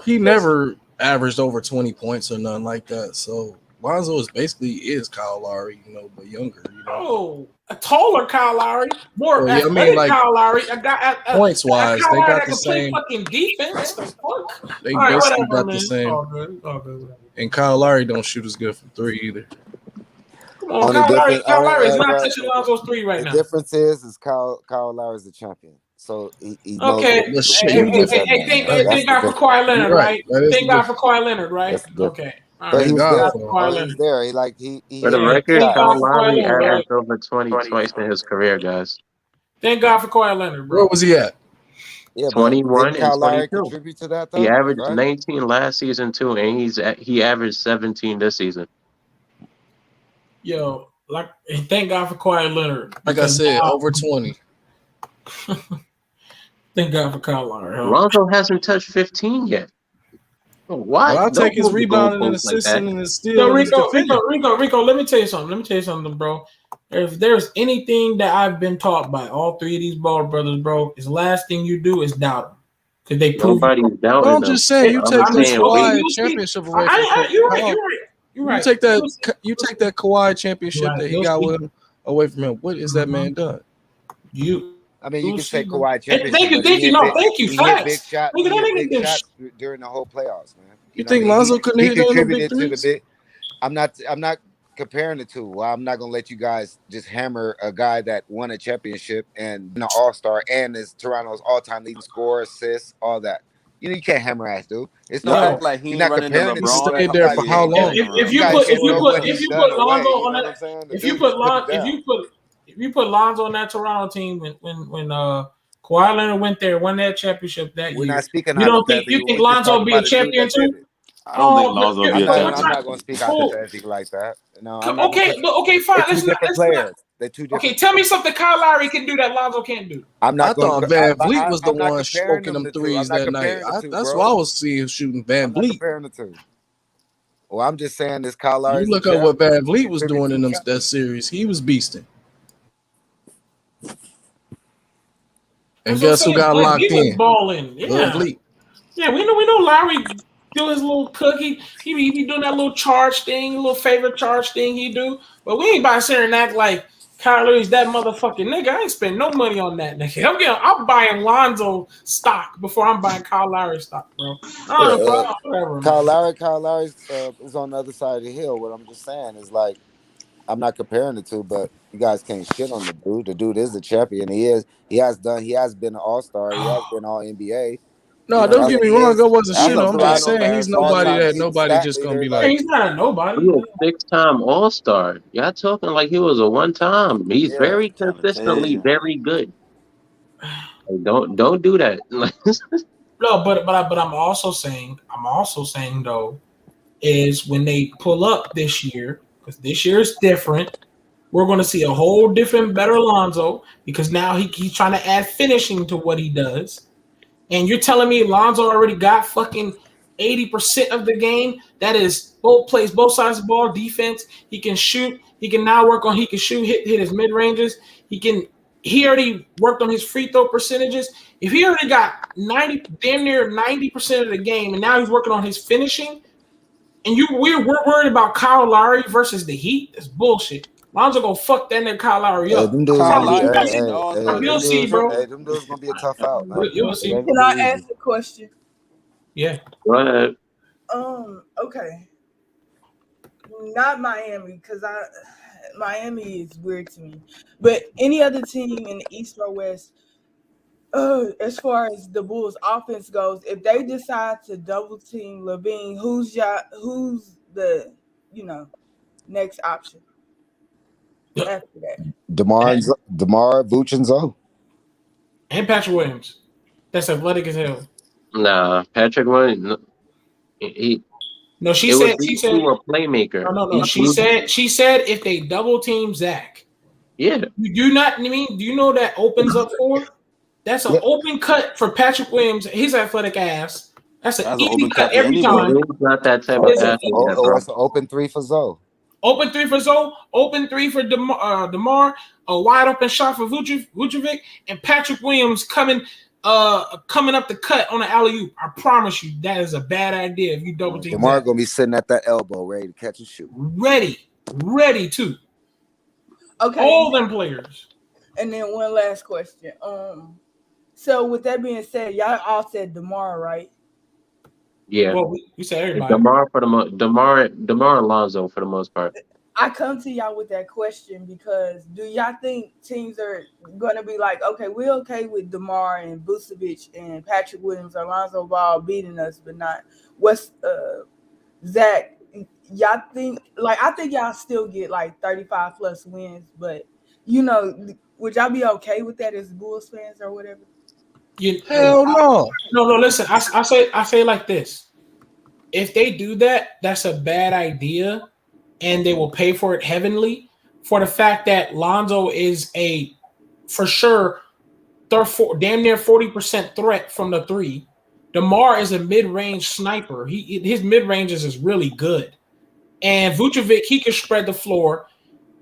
he never averaged over 20 points or nothing like that. So Lonzo is Kyle Lowry, but younger. A taller Kyle Lowry, more athletic Kyle Lowry. Points wise, they got the same fucking defense. They basically got the same. All good. And Kyle Lowry don't shoot as good from three either. Come on, Kyle Lowry is not touching Lonzo's three right now. The difference is Kyle Lowry is the champion. So he okay. Thank God for Kawhi Leonard, right? Thank God for Kawhi Leonard, right? Okay. But he was there. For the record, Kyle Lowry averaged over 20 twice in his career, guys. Thank God for Kawhi Leonard, bro. Where was he at? Yeah, 21 and 22. Contribute to that, though, he averaged 19 last season too, and he averaged 17 this season. Yo, thank God for Kawhi Leonard. Like I said, over 20. Thank God for Kyle Lowry. Lonzo hasn't touched 15 yet. Why? Well, I'll take his rebounding and assisting and his steal. Rico, let me tell you something, bro. If there's anything that I've been taught by all three of these ball brothers, bro, is the last thing you do is doubt them. Because they prove nobody's doubting them. I'm just saying, you take this Kawhi championship away from You're right. You take that Kawhi championship that he got with him away from him. What is that man done? I mean, you can say Kawhi championship. Thank you. Thank you. He hit big shots during the whole playoffs, man. You think Lonzo couldn't hit on the big threes? I'm not comparing the two. Well, I'm not gonna let you guys just hammer a guy that won a championship and an all-star and is Toronto's all-time leading scorer, assists, all that. You can't hammer ass, dude. It's not like he you're not running comparing LeBron. Stayed there for how long? If you put Lonzo on that, if you put Lonzo on that Toronto team when Kawhi Leonard went there, won that championship that year. We're not speaking. You think Lonzo will be a champion too? I don't think Lonzo will be a I'm champion. not going to speak hypothetically like that. No, I'm not. Okay, fine. They're two different players. They're two different. Okay, tell me something Kyle Lowry can do that Lonzo can't do. I'm not. I thought Van Vliet was the one smoking them threes that night. That's why I was seeing shooting Van Vliet. Comparing the two. Well, I'm just saying this Kyle Lowry. You look at what Van Vliet was doing in that series. He was beasting. And guess who got locked in? Balling. Yeah. Yeah, we know Lowry do his little cookie. He be doing that little charge thing, little favorite charge thing he do. But we ain't about to sit and act like Kyle Lowry's that motherfucking nigga. I ain't spend no money on that nigga. I'm buying Lonzo stock before I'm buying Kyle Lowry stock, bro. Whatever, Kyle Lowry is on the other side of the hill. What I'm just saying is like, I'm not comparing the two, but you guys can't shit on the dude. The dude is a champion. He has been an all-star. He has been all NBA. No, don't get me wrong. I wasn't shit on him. I'm just saying he's nobody just gonna be like. He's not a nobody. He's a 6-time all-star. Y'all talking like he was a one-time. He's very consistently very good. Like, don't do that. No, but I'm also saying though, is when they pull up this year, because this year is different. We're going to see a whole different, better Lonzo, because now he's trying to add finishing to what he does. And you're telling me Lonzo already got fucking 80% of the game? That is plays both sides of the ball, defense. He can shoot. He can now work on. He can shoot, hit his mid ranges. He already worked on his free throw percentages. If he already got damn near 90% of the game, and now he's working on his finishing, and we're worried about Kyle Lowry versus the Heat, that's bullshit. Lonzo gonna fuck that nigga Kyle Lowry up. You'll see, bro. Hey, them dudes gonna be a tough out, man. You'll see. Can I ask a question? Yeah. Go ahead. Okay. Not Miami, because Miami is weird to me. But any other team in the East or West, as far as the Bulls' offense goes, if they decide to double team LaVine, who's the next option after that? DeMar, Vooch, and Zoe. And Patrick Williams. That's athletic as hell. Nah, Patrick Williams. She said a playmaker. No. She said if they double team Zach. Yeah. Do you know that opens up for? That's an open cut for Patrick Williams, his athletic ass. That's an easy cut every time. It's not that type of athlete. It's an open three for Zoe. Open three for Zoe. Open three for DeMar. A wide open shot for Vucevic, and Patrick Williams coming up the cut on an alley-oop. I promise you, that is a bad idea if you double team. DeMar gonna be sitting at that elbow, ready to catch and shoot. Ready too. Okay. All them players. And then one last question. So with that being said, y'all all said DeMar, right? Yeah. Well, we said everybody. DeMar and Lonzo for the most part. I come to y'all with that question because do y'all think teams are going to be like, okay, we're okay with DeMar and Vucevic and Patrick Williams or Lonzo Ball beating us, but not Zach? Y'all think, I think y'all still get 35 plus wins, but would y'all be okay with that as Bulls fans or whatever? Hell no. No. Listen, I say like this: if they do that, that's a bad idea. And they will pay for it heavenly for the fact that Lonzo is for sure, damn near 40% threat from the three. DeMar is a mid-range sniper. His mid-ranges is really good. And Vucevic, he can spread the floor.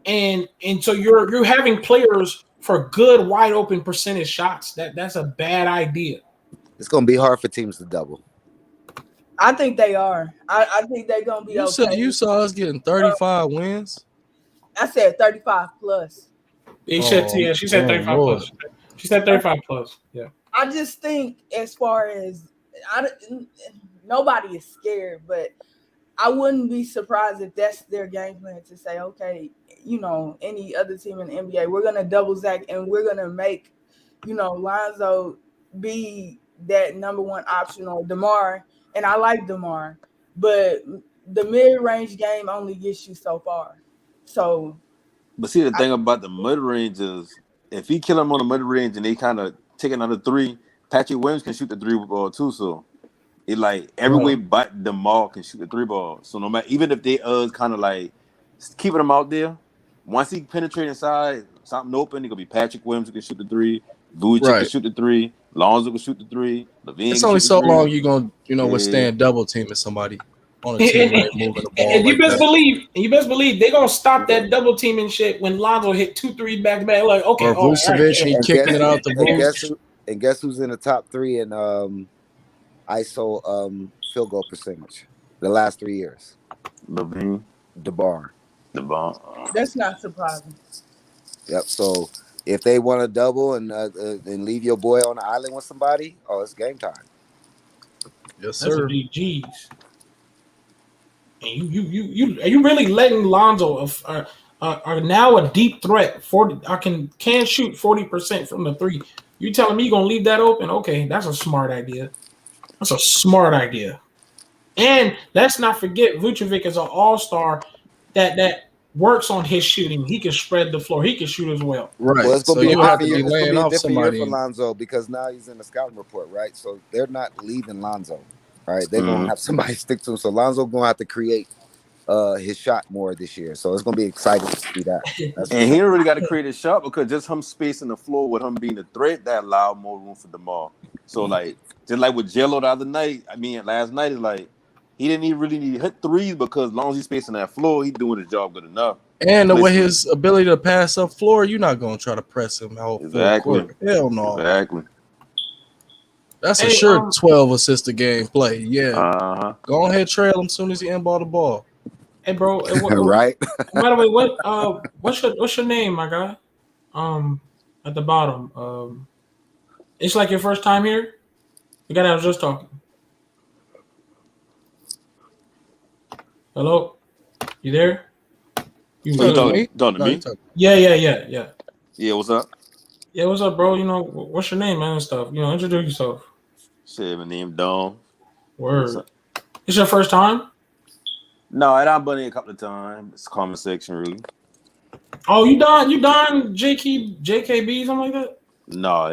And so you're having players for good wide open percentage shots. That's a bad idea. It's gonna be hard for teams to double. I think they are. I think they're gonna be okay. You saw us getting 35 wins. I said 35 plus. She said 35 plus. She said 35 plus. Yeah. I just think as far as nobody is scared, but I wouldn't be surprised if that's their game plan to say, okay, any other team in the NBA, we're gonna double Zach and we're gonna make, Lonzo be that number one option or DeMar. And I like DeMar, but the mid-range game only gets you so far. So, but see, the thing about the mid-range is if he kill him on the mid-range and they kind of take another three, Patrick Williams can shoot the three ball too. So It like everywhere but DeMar can shoot the 3-ball. So no matter, even if they kind of like keeping him out there, once he penetrate inside, something open, it could be Patrick Williams who can shoot the 3, Vujic can shoot the 3, Lonzo can shoot the 3, LaVine It's can only shoot so the 3. long you're gonna withstand double teaming somebody on a team that ain't moving the ball. And you best believe they're gonna stop that double teaming shit when Lonzo hit 2-3 back to back. Like, okay, or Vucevic, he kicking it out the booth. And guess who's in the top 3 in ISO field goal percentage the last 3 years? LaVine, DeBar. That's not surprising. Yep. So if they want to double and leave your boy on the island with somebody, it's game time. Yes, that's sir. a GG's. And you really letting Lonzo are now a deep threat. 40, I can shoot 40% from the 3. You telling me you're gonna leave that open? Okay, that's a smart idea. That's a smart idea. And let's not forget, Vucevic is an all-star that works on his shooting. He can spread the floor. He can shoot as well. Right. Well, it's gonna be a different year for Lonzo because now he's in the scouting report, right? So they're not leaving Lonzo, right? They're gonna have somebody stick to him. So Lonzo gonna have to create his shot more this year. So it's gonna be exciting to see that. And he really got to create his shot because just him spacing the floor with him being a threat that allowed more room for DeMar. So like just like with Jello the other night, last night is like he didn't even really need to hit 3s because as long as he's spacing that floor, he's doing his job good enough. And the way his ability to pass up floor, you're not gonna try to press him out. Exactly. Hell no. Exactly. That's a sure 12 assist a game play. Yeah. Go ahead, trail him as soon as he inball the ball. Hey, bro. Right. By the way, what's your name, my guy? At the bottom. It's like your first time here. The guy that was just talking. Hello, you there? You talking to me? Yeah. Yeah, what's up? Yeah, what's up, bro? What's your name, man, and stuff. Introduce yourself. Shit, my name Dom. Word. It's your first time? No, I've been in a couple of times. It's comment section, really. Oh, you done JKB, something like that? No.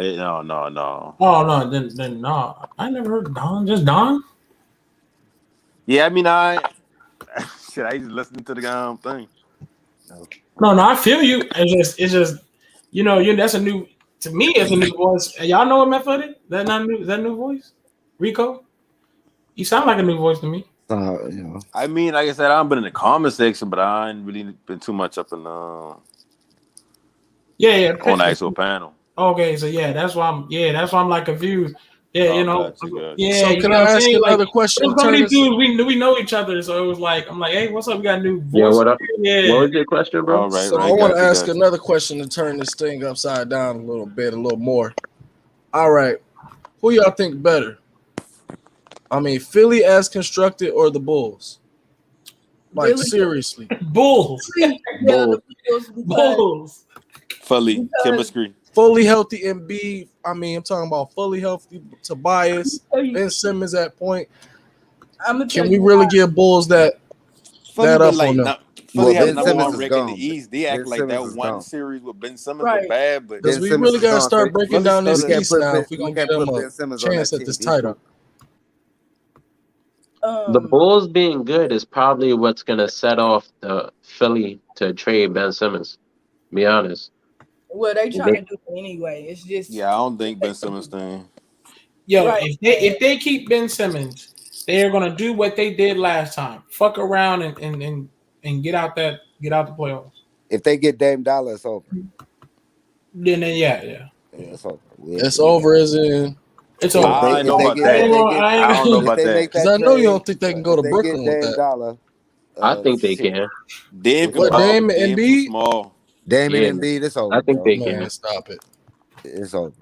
Oh no, then no. I never heard of Don. Just Don? Yeah, I just listening to the thing. No, I feel you. It's just that's a new to me. It's a new voice. Y'all know him, Athletic? That not new? Is that a new voice? Rico? You sound like a new voice to me. Like I said, I've been in the comment section, but I ain't really been too much up in on the actual panel. Okay, so that's why I'm like confused. Yeah, Gotcha. Yeah. So can I ask you another question? We know each other, so it was like I'm like, hey, what's up? We got a new voice. Yeah, what up? Yeah. What was your question, bro? Right, so I want to ask another question to turn this thing upside down a little more. All right, who y'all think better? Philly as constructed or the Bulls? Like Really? Seriously, Bulls. Bulls. Fully chemistry. Fully healthy Embiid. I'm talking about fully healthy Tobias, Ben Simmons at point. Can we really give Bulls that up on them? Philly has number one record in the East. They act like that one series with Ben Simmons was bad, but because we really got to start breaking down this East now if we're gonna give them a chance at this title. The Bulls being good is probably what's gonna set off the Philly to trade Ben Simmons. Be honest. Well, they trying to do it anyway. It's just I don't think Ben Simmons thing. Yo, if they keep Ben Simmons, they are gonna do what they did last time. Fuck around and get out the playoffs. If they get Dame Dollar, it's over. Then yeah, it's over. It's over as in. It's over. I don't know about that. Because I know you don't think they can go to Brooklyn with that. Dollar, I think they can. Dame and Embiid? Small. Dame and Embiid, it's over. I think they can. Stop it. It's over.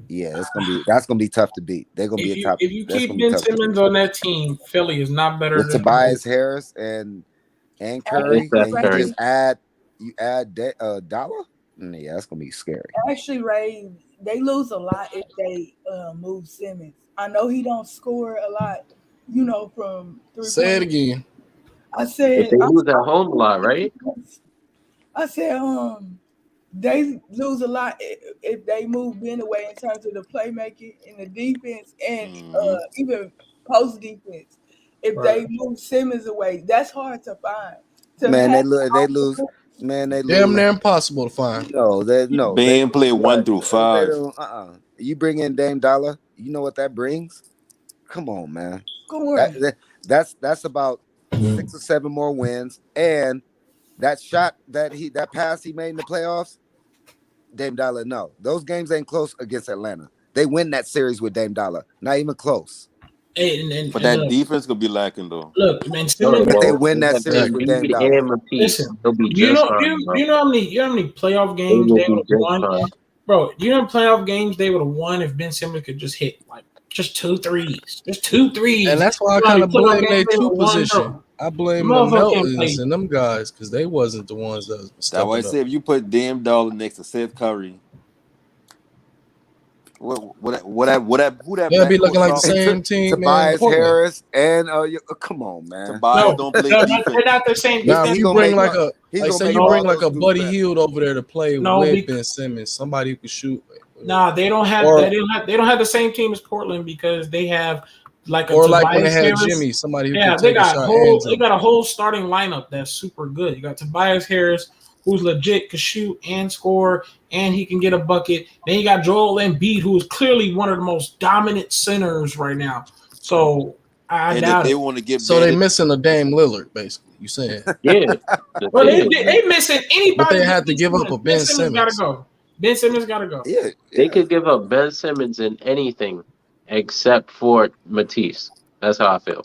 Yeah, that's gonna be tough to beat. They're gonna be a top. If you keep Ben Simmons on that team, Philly is not better with than Tobias Harris and Curry. And you add Dollar. Yeah, that's gonna be scary. Actually, Ray, they lose a lot if they move Simmons. I know he don't score a lot, from 3 Say it again. I said if they lose at home a lot, right? I said they lose a lot if they move Ben away in terms of the playmaking and the defense and even post defense. If they move Simmons away, that's hard to find. Man, they lose. Man, they lose. Damn near impossible to find. No. Ben played 1 through 5. You bring in Dame Dollar, you know what that brings? Come on, man. Come on. That's about 6 or 7 more wins, and that shot that pass he made in the playoffs, Dame Dollar. No, those games ain't close against Atlanta. They win that series with Dame Dollar, not even close. But that defense could be lacking though. Look, man, But they win that series with Dame Dollar. Listen, you know how many playoff games they would have won, bro? You know playoff games they would have won if Ben Simmons could just hit like just 2 threes, and that's why I kind of blame their 2 position. I blame the Meltons and them guys because they wasn't the ones that was. That's why I say if you put Dame Dollar next to Seth Curry. Who that? They'll be looking like the same team. Tobias Harris and come on, man. Tobias don't play defense. They're not the same. Now you bring like a Buddy Hield over there to play with Ben Simmons, somebody who can shoot. Nah, they don't have they don't have the same team as Portland because they have like a Tobias when they had Harris, Jimmy, somebody who can they take got a shot. they got a whole starting lineup that's super good. You got Tobias Harris, who's legit, can shoot and score, and he can get a bucket. Then you got Joel Embiid, who is clearly one of the most dominant centers right now. So I doubt they want to get. So they missing a Dame Lillard, basically. You saying? Yeah. Well, they missing anybody. But they had to give up a Ben Simmons. Gotta go. Ben Simmons gotta go. Yeah. They could give up Ben Simmons in anything except for Matisse. That's how I feel.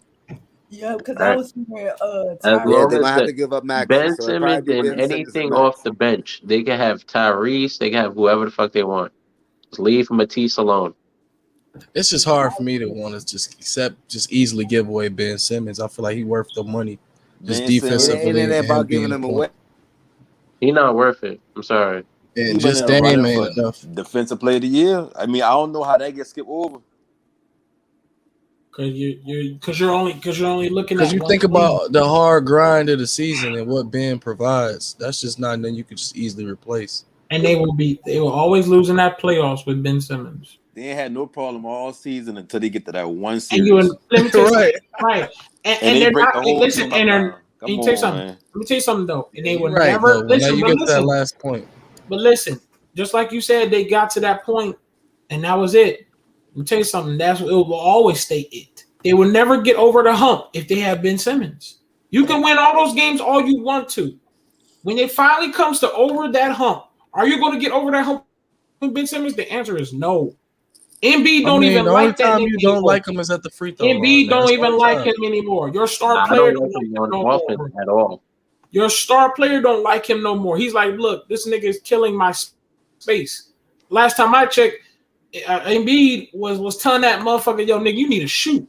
Yeah, because I was hearing as long they as might have to give up Max. Ben Simmons and anything off the bench. They can have Tyrese, they can have whoever the fuck they want. Just leave Matisse alone. It's just hard for me to want to just easily give away Ben Simmons. I feel like he's worth the money. Just defensively. Ain't about giving him away. He's not worth it. I'm sorry. And just Dame ain't enough. Defensive player of the year. I mean, I don't know how that gets skipped over. Because you're only looking at. Because you think about the hard grind of the season and what Ben provides. That's just not nothing you could just easily replace. And they will always lose in that playoffs with Ben Simmons. They ain't had no problem all season until they get to that one series. Right. And they they're break not. the whole Listen, team and let me tell you something. Man. Let me tell you something though. And they would right, never listen. Now you get to that last point. But listen, just like you said, they got to that point, and that was it. Let me tell you something. It will always stay it. They will never get over the hump if they have Ben Simmons. You can win all those games all you want to. When it finally comes to over that hump, are you going to get over that hump with Ben Simmons? The answer is no. Embiid don't even like that. The only time you don't like him is at the free throw line. Embiid don't even like him anymore. Your star player don't like him no more at all. Your star player don't like him no more. He's like, look, this nigga is killing my space. Last time I checked, Embiid was telling that motherfucker, yo, nigga, you need to shoot.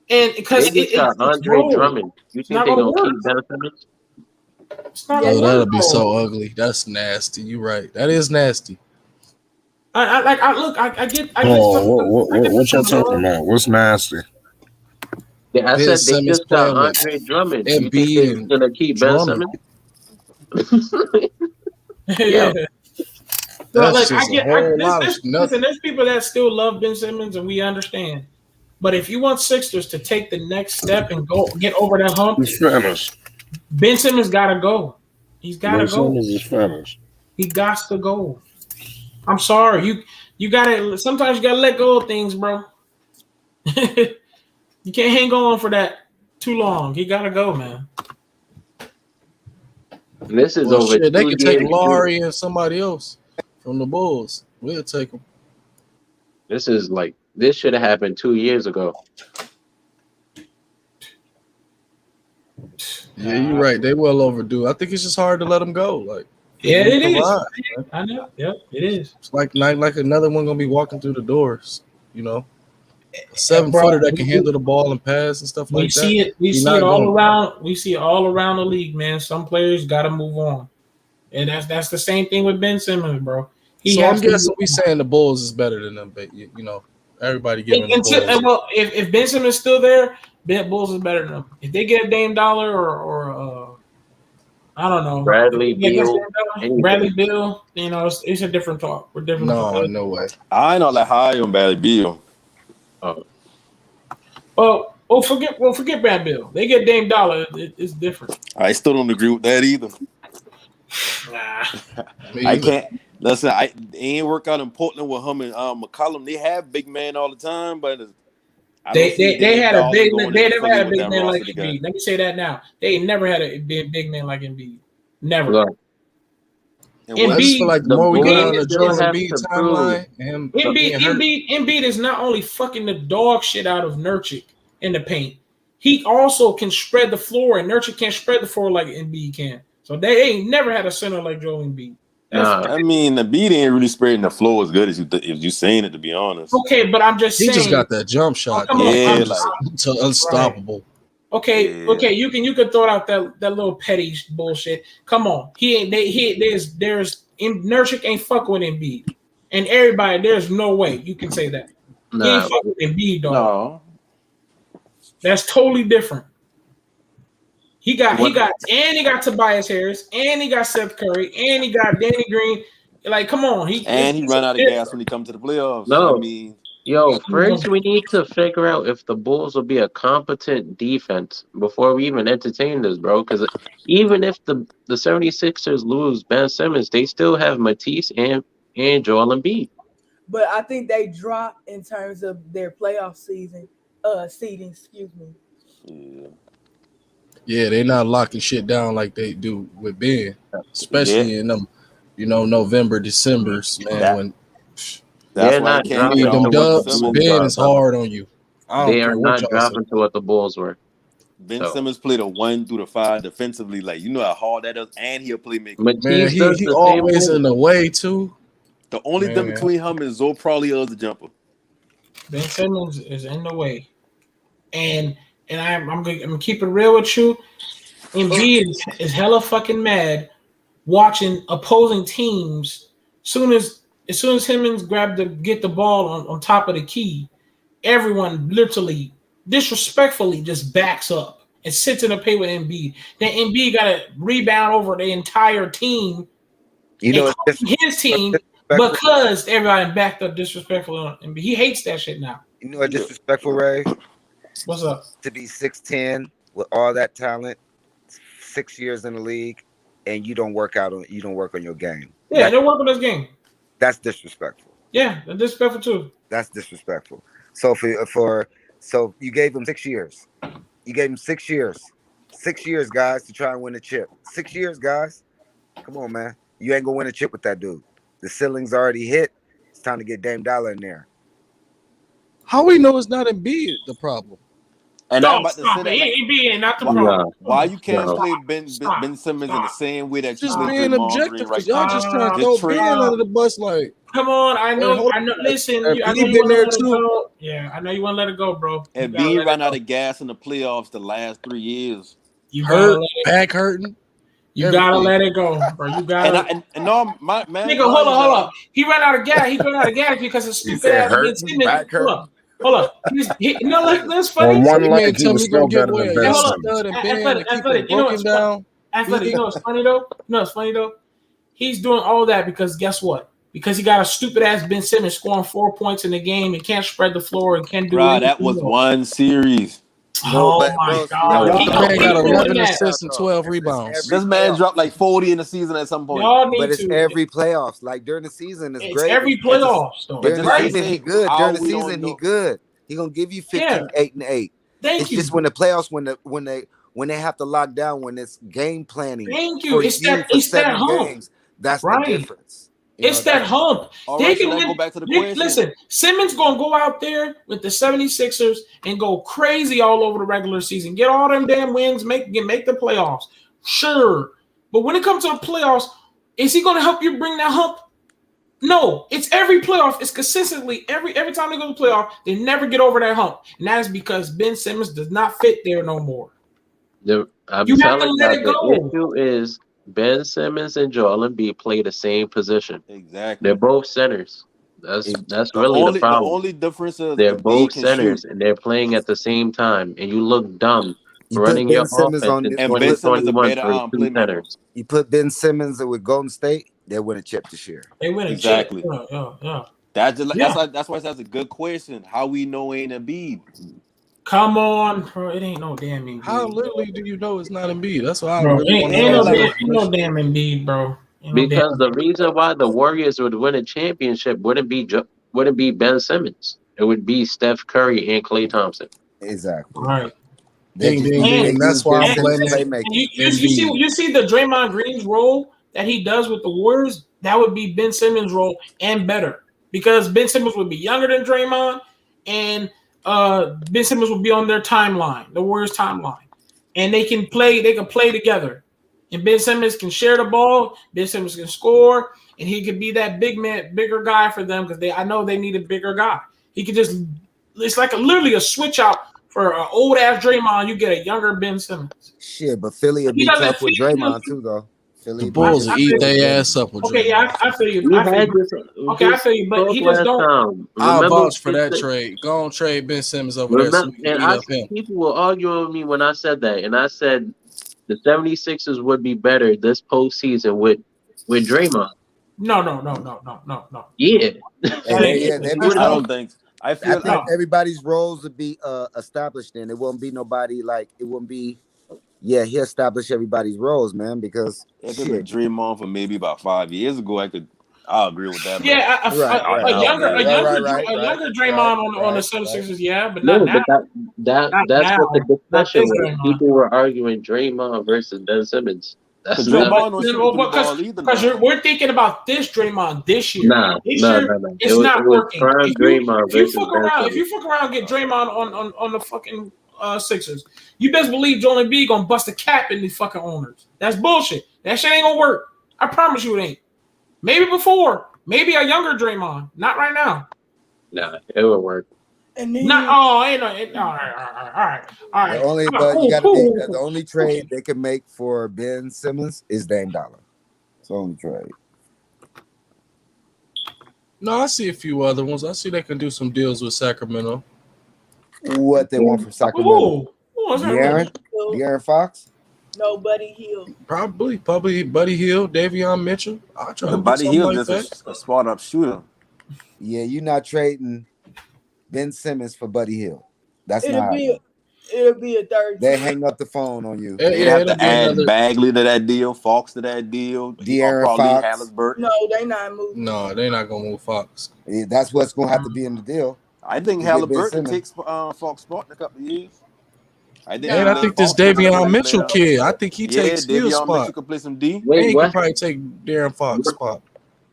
And because it's Andre Drummond. You think they're gonna keep Ben Simmons? That'll be so ugly. That's nasty. You're right. That is nasty. I get. What y'all talking about? What's nasty? Yeah, I said they just got Andre Drummond. You think they're gonna keep Ben Simmons? Yeah. Listen, there's people that still love Ben Simmons, and we understand. But if you want Sixers to take the next step and go get over that hump, Ben Simmons gotta go. He's gotta go. Ben Simmons is finished. He got to go. I'm sorry. You gotta sometimes you gotta let go of things, bro. You can't hang on for that too long. He gotta go, man. This is over. Shit, they could take Lowry and somebody else from the Bulls. We'll take them. This should have happened 2 years ago. Yeah, you're right. They well overdue. I think it's just hard to let them go. Like, yeah, it is. I know. Yep, it is. It's like another one gonna be walking through the doors. You know, a 7-footer that can handle the ball and pass and stuff like that. We see it all around. We see it all around the league, man. Some players got to move on, and that's the same thing with Ben Simmons, bro. I'm guessing we saying the Bulls is better than them, but you know, everybody giving them Bulls. Well, if Ben Simmons is still there, Ben Bulls is better than them. If they get a Dame Dollar or I don't know. Bradley Beal. Bradley Beal. You know, it's a different talk. We're different. No way. I ain't all that high on Bradley Beal. Well, forget Brad Bill. They get Dame Dollar. It's different. I still don't agree with that either. Nah. I can't. Listen, it ain't work out in Portland with him and McCollum. They have big man all the time, but they had a big man. They never had a big man like Embiid. Let me say that now. They never had a big man like Embiid. Never. Right. I just feel like the more we go on the Joel Embiid timeline, Embiid is not only fucking the dog shit out of Nurkic in the paint, he also can spread the floor, and Nurkic can't spread the floor like Embiid can. So they ain't never had a center like Joel Embiid. I mean, Embiid ain't really spreading the floor as good as you saying it, to be honest. Okay, but I'm just saying he just got that jump shot. Unstoppable. Okay, you can throw out that little petty bullshit. Come on, there's Nurkic ain't fucking with Embiid, and everybody. There's no way you can say that. He ain't fucking with Embiid, dog. No, that's totally different. He got Tobias Harris, and he got Seth Curry, and he got Danny Green. Like, come on, he run out of gas when he comes to the playoffs. No, I mean. Yo, first we need to figure out if the Bulls will be a competent defense before we even entertain this, bro. Because even if the 76ers lose Ben Simmons, they still have Matisse and Joel Embiid. But I think they drop in terms of their playoff seeding. Excuse me. Yeah, they're not locking shit down like they do with Ben, especially in them, November, Decembers, man. They're not dropping them dubs. Ben is hard on you. They are not dropping to what the Bulls were. Ben Simmons played a 1 through the 5 defensively. Like, you know how hard that is, and he a playmaker. Man, he always in the way too. The only thing between him and Zoe probably is the jumper. Ben Simmons is in the way, and I'm gonna keep it real with you. Embiid is hella fucking mad watching opposing teams. As soon as Simmons get the ball on top of the key, everyone literally disrespectfully just backs up and sits in the paint with Embiid. Then Embiid got to rebound over the entire team, his team, because everybody backed up disrespectful on Embiid. He hates that shit now. You know what disrespectful, Ray? What's up? To be 6'10" with all that talent, 6 years in the league, and you don't work on your game. Yeah, they're working this game. That's disrespectful. Yeah, that's disrespectful too. That's disrespectful. So so you gave him 6 years. You gave him 6 years. 6 years, guys, to try and win a chip. 6 years, guys. Come on, man. You ain't gonna win a chip with that dude. The ceiling's already hit. It's time to get Dame Dollar in there. How we know it's not Embiid the problem? And I'm about to say that. Embiid ain't not the problem. Why you can't play Ben Simmons in the same way that you just play being objective? Because y'all just trying to throw Ben under the bus. Like, come on, I know. Listen, I know you want to let it go. Yeah, I know you want to let it go, bro. And Ben ran out of gas in the playoffs the last 3 years. You hurt, back hurting. You gotta let it go, bro. You gotta. And no, my man. Nigga, hold up. He ran out of gas. He ran out of gas because of stupid ass Ben Simmons. Hold up. That's funny. One leg, he was still better than Ben Athletic. You know what's funny though? It's funny though. He's doing all that because guess what? Because he got a stupid ass Ben Simmons scoring 4 points in the game and can't spread the floor and can't do anything. That was one series. Oh my God! He got 11 assists and 12 rebounds. This man dropped like 40 in the season at some point. But it's every playoffs. Like during the season, it's great. Every playoffs. During the season, he good. During the season, he good. He gonna give you 15, 8, and 8. It's just when the playoffs, when they have to lock down, when it's game planning. Thank you. It's that hump. Games, that's the difference. It's that hump. They can go back to the question. Listen, Simmons gonna go out there with the 76ers and go crazy all over the regular season. Get all them damn wins, make the playoffs. Sure. But when it comes to the playoffs, is he gonna help you bring that hump? No, it's every playoff. It's consistently every time they go to the playoff, they never get over that hump. And that is because Ben Simmons does not fit there no more. You have to let it go. The issue is Ben Simmons and Joel Embiid play the same position. Exactly. They're both centers. That's really the problem. The only difference is they're both centers and they're playing at the same time. And you look dumb You put running your Ben Simmons offense on in the, And you Ben put Simmons a 2021 better for two playmaker. centers. you put Ben Simmons with Golden State, they win a chip this year. They win a chip. Exactly. Yeah. That's why that's a good question. How we know ain't Embiid? Come on, bro. It ain't no damn Embiid. How literally do you know it's not Embiid? That's why I Bro, really want to ain't know that no information. damn Embiid, bro. Ain't no Because damn the reason why the Warriors would win a championship wouldn't be Ben Simmons. It would be Steph Curry and Klay Thompson. Exactly. right. They Ding, just ding, they ding. That's use why Ben I'm Simmons blaming playmaking. You see the Draymond Green's role that he does with the Warriors. That would be Ben Simmons' role and better because Ben Simmons would be younger than Draymond, and Ben Simmons would be on their timeline, the Warriors' timeline, and they can play. They can play together, and Ben Simmons can share the ball. Ben Simmons can score, and he could be that bigger guy for them because I know they need a bigger guy. He could just. It's like literally a switch out. For an old ass Draymond, you get a younger Ben Simmons. Shit, but Philly would be tough with Draymond too, though. Philly the Bulls will eat their ass up with Draymond. Okay, yeah, I feel you. We I feel had you. this. Okay, I feel you, but he just don't. I'll Remember, vouch for that trade. Go on, trade Ben Simmons over there so remember, we can and eat up him. people were arguing with me when I said that, and I said the 76ers would be better this postseason with Draymond. No. Yeah. They'd be I don't think. I feel think everybody's roles would be established. Then it won't be nobody like it wouldn't be. Yeah, he established everybody's roles, man. Because if it was Draymond for maybe about 5 years ago, I'll agree with that. Yeah, a younger Draymond on the 76ers, yeah, but not now. That's what the discussion was. People were arguing Draymond versus Ben Simmons. That's Draymond don't shoot the ball either. Because we're thinking about this Draymond this year. No. It's not working. If you fuck around, and get Draymond on the fucking Sixers, you best believe Joel Embiid gonna bust a cap in the fucking owners. That's bullshit. That shit ain't gonna work. I promise you it ain't. Maybe before, maybe a younger Draymond, not right now. Nah, it would work. All right. The only trade they can make for Ben Simmons is Dame Dollar. It's the only trade. No, I see a few other ones. I see they can do some deals with Sacramento. What they want from Sacramento? De'Aaron Fox? No, Buddy Hield. Probably Buddy Hield, Davion Mitchell. I'll try to Buddy Hield just a spot up shooter. Yeah, you're not trading Ben Simmons for Buddy Hield. It'll be a third. They hang up the phone on you. They have to add Bagley to that deal, Fox to that deal, De'Aaron Fox. Halliburton. No, they not moving. No, they're not gonna move Fox. Yeah, that's what's gonna have to be in the deal. I think Halliburton takes Fox spot in a couple of years. I think this Davion Mitchell kid. I think he takes his spot. Mitchell can play some D. He can probably take De'Aaron Fox spot.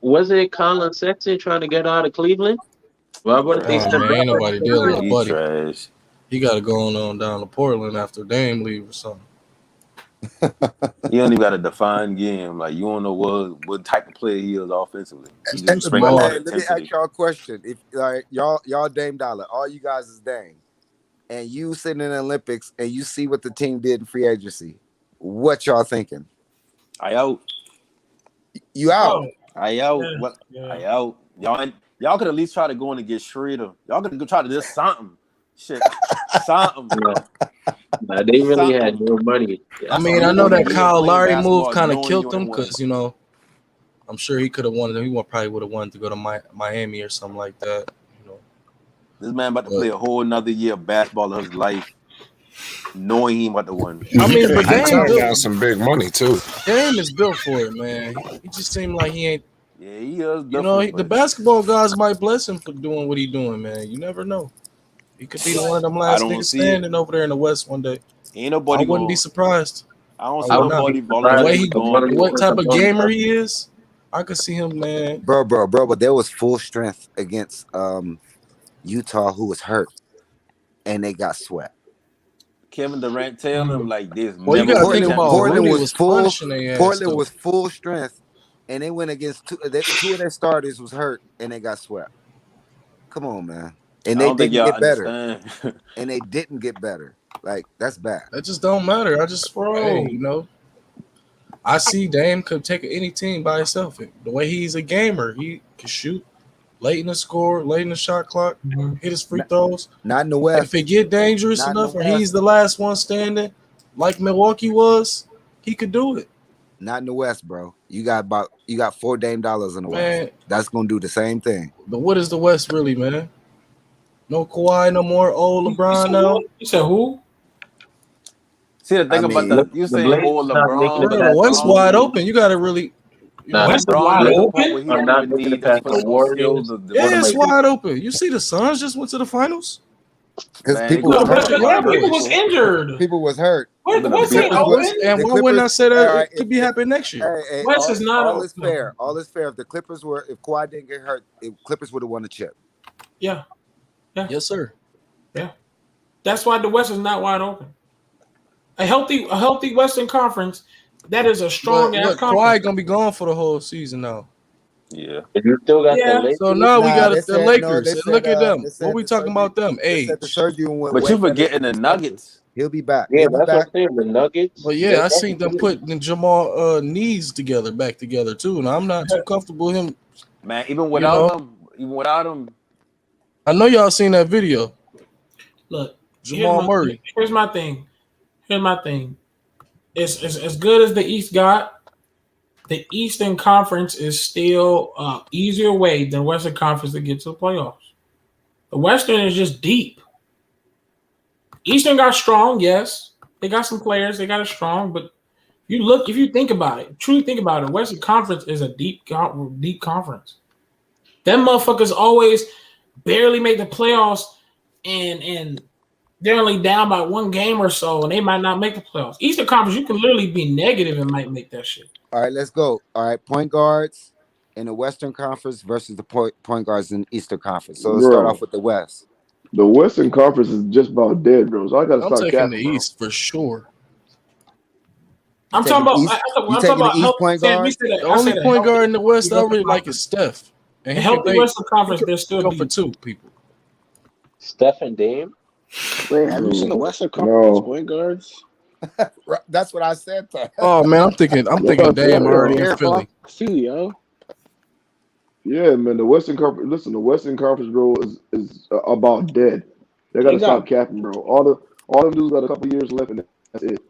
Wasn't it Colin Sexton trying to get out of Cleveland? Well, what if they ain't nobody dealing with Buddy. Trash. He got to go on down to Portland after Dame leave or something. You don't even got a defined game. Like you don't know what type of player he is offensively. Let me ask y'all a question. If like y'all Dame Dollar, all you guys is Dame, and you sitting in the Olympics and you see what the team did in free agency, what y'all thinking? I out. You out. I out. I out. Y'all could at least try to go in and get Schroeder. Y'all could go try to do something. Shit. Something. Nah, they really had no money. I mean, I know that Kyle Lowry move kind of killed him because, I'm sure he could have wanted him. He probably would have wanted to go to Miami or something like that. This man about to play a whole another year of basketball of his life, knowing he about to win. I mean, but Dame got some big money too. Dame is built for it, man. He just seemed like he ain't. Yeah, he is. The basketball guys might bless him for doing what he's doing, man. You never know. He could be one of them last niggas standing over there in the West one day. Ain't nobody. I wouldn't be surprised. I don't see nobody. The way what type of gamer he is, I could see him, man. Bro. But there was full strength against Utah, who was hurt, and they got swept. Kevin Durant telling him like this. Well, you got to think about Portland was full. Portland was full strength, and they went against two of their starters was hurt, and they got swept. Come on, man. And they didn't get better. And they didn't get better. Like, that's bad. That just don't matter. I just I see Dame could take any team by himself. The way he's a gamer, he can shoot late in the score, late in the shot clock, hit his free throws. Not in the West. If it get dangerous enough where he's the last one standing, like Milwaukee was, he could do it. Not in the West, bro. You got $4 Dame dollars in the Man. West. That's gonna do the same thing. But what is the West really, man? No Kawhi, no more old LeBron now. You said who? See the thing about you say old LeBron. Bro, the West wide open. You got to really. West is wide open. I'm not making it past the Warriors. Yeah, it's wide open. You see, the Suns just went to the finals. Because people was injured. People was hurt. West ain't open. And why wouldn't I say that it could be happening next year? West is not all is fair. All is fair. If Kawhi didn't get hurt, Clippers would have won the chip. Yeah. Yes, sir. Yeah. That's why the West is not wide open. A healthy Western Conference, that is a strong ass conference. Kawhi gonna be gone for the whole season now. Yeah. You still got the Lakers. So now we got the Lakers. Look at them. What we talking about them? Age. But you forgetting the Nuggets. He'll be back. Yeah, that's what I'm saying. The Nuggets. Well, yeah, I seen them putting Jamal knees back together too, and I'm not too comfortable with him. Man, even without him. I know y'all seen that video. Look, Jamal Murray. Here's my thing. It's as good as the East got. The Eastern Conference is still an easier way than Western Conference to get to the playoffs. The Western is just deep. Eastern got strong, yes. They got some players. They got it strong, but if you think about it, truly think about it, Western Conference is a deep conference. Them motherfuckers always barely make the playoffs, and they're only down by one game or so, and they might not make the playoffs. Eastern Conference, you can literally be negative and might make that shit. All right, let's go. All right, point guards in the Western Conference versus the point guards in the Eastern Conference. So let's start off with the West. The Western Conference is just about dead, bro. So I got to start taking the East for sure. I'm talking about the East point guard. The only point guard in the West I really like is Steph. And healthy Western Conference, they're still go for two people. Steph and Dame. Wait, have you seen the Western Conference point guards? That's what I said. Oh man, I'm thinking Dame already in Philly. Yo. Yeah, man. The Western Conference. Listen, the Western Conference, bro, is about dead. They gotta stop capping, bro. All the dudes got a couple years left, and that's it.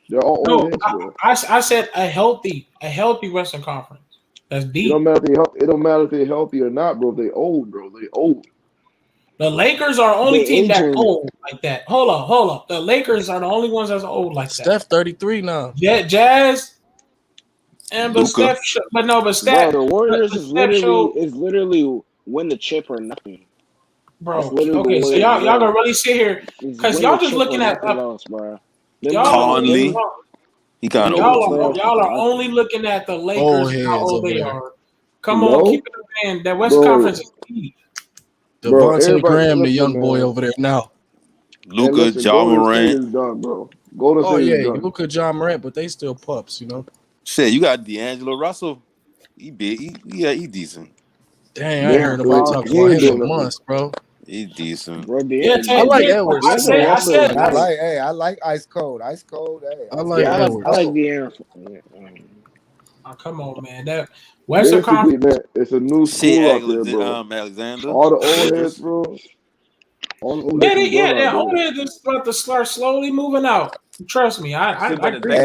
They're all old heads, bro. I said a healthy Western Conference. That's deep. It don't matter if they're healthy or not, bro. They old, bro. They old. The Lakers are the only team that's old like that. Hold on. The Lakers are the only ones that's old like that. Steph 33 now. Jazz. But Steph. No, the Warriors is literally win the chip or nothing. Bro, okay, so y'all gonna really sit here because y'all just looking at Conley. He kind of old. Y'all are only looking at the Lakers and how old they are. Come on, keep it in, man. That West Conference is deep. Devontae Graham, the young boy over there now. Luka, John Morant. Luka, John Morant, but they still pups, you know. Shit, you got D'Angelo Russell. He big. He decent. Dang, I heard nobody talk about him in months, bro. He's decent. Bro, I like Edwards. I like Ice Cold. Ice Cold. Hey, I like Edwards. I like D'Angelo. Oh, come on, man. That Western Conference. Man, it's a new school out there, bro. Alexander. All the old heads, bro. The old heads is about to start slowly moving out. Trust me, I agree.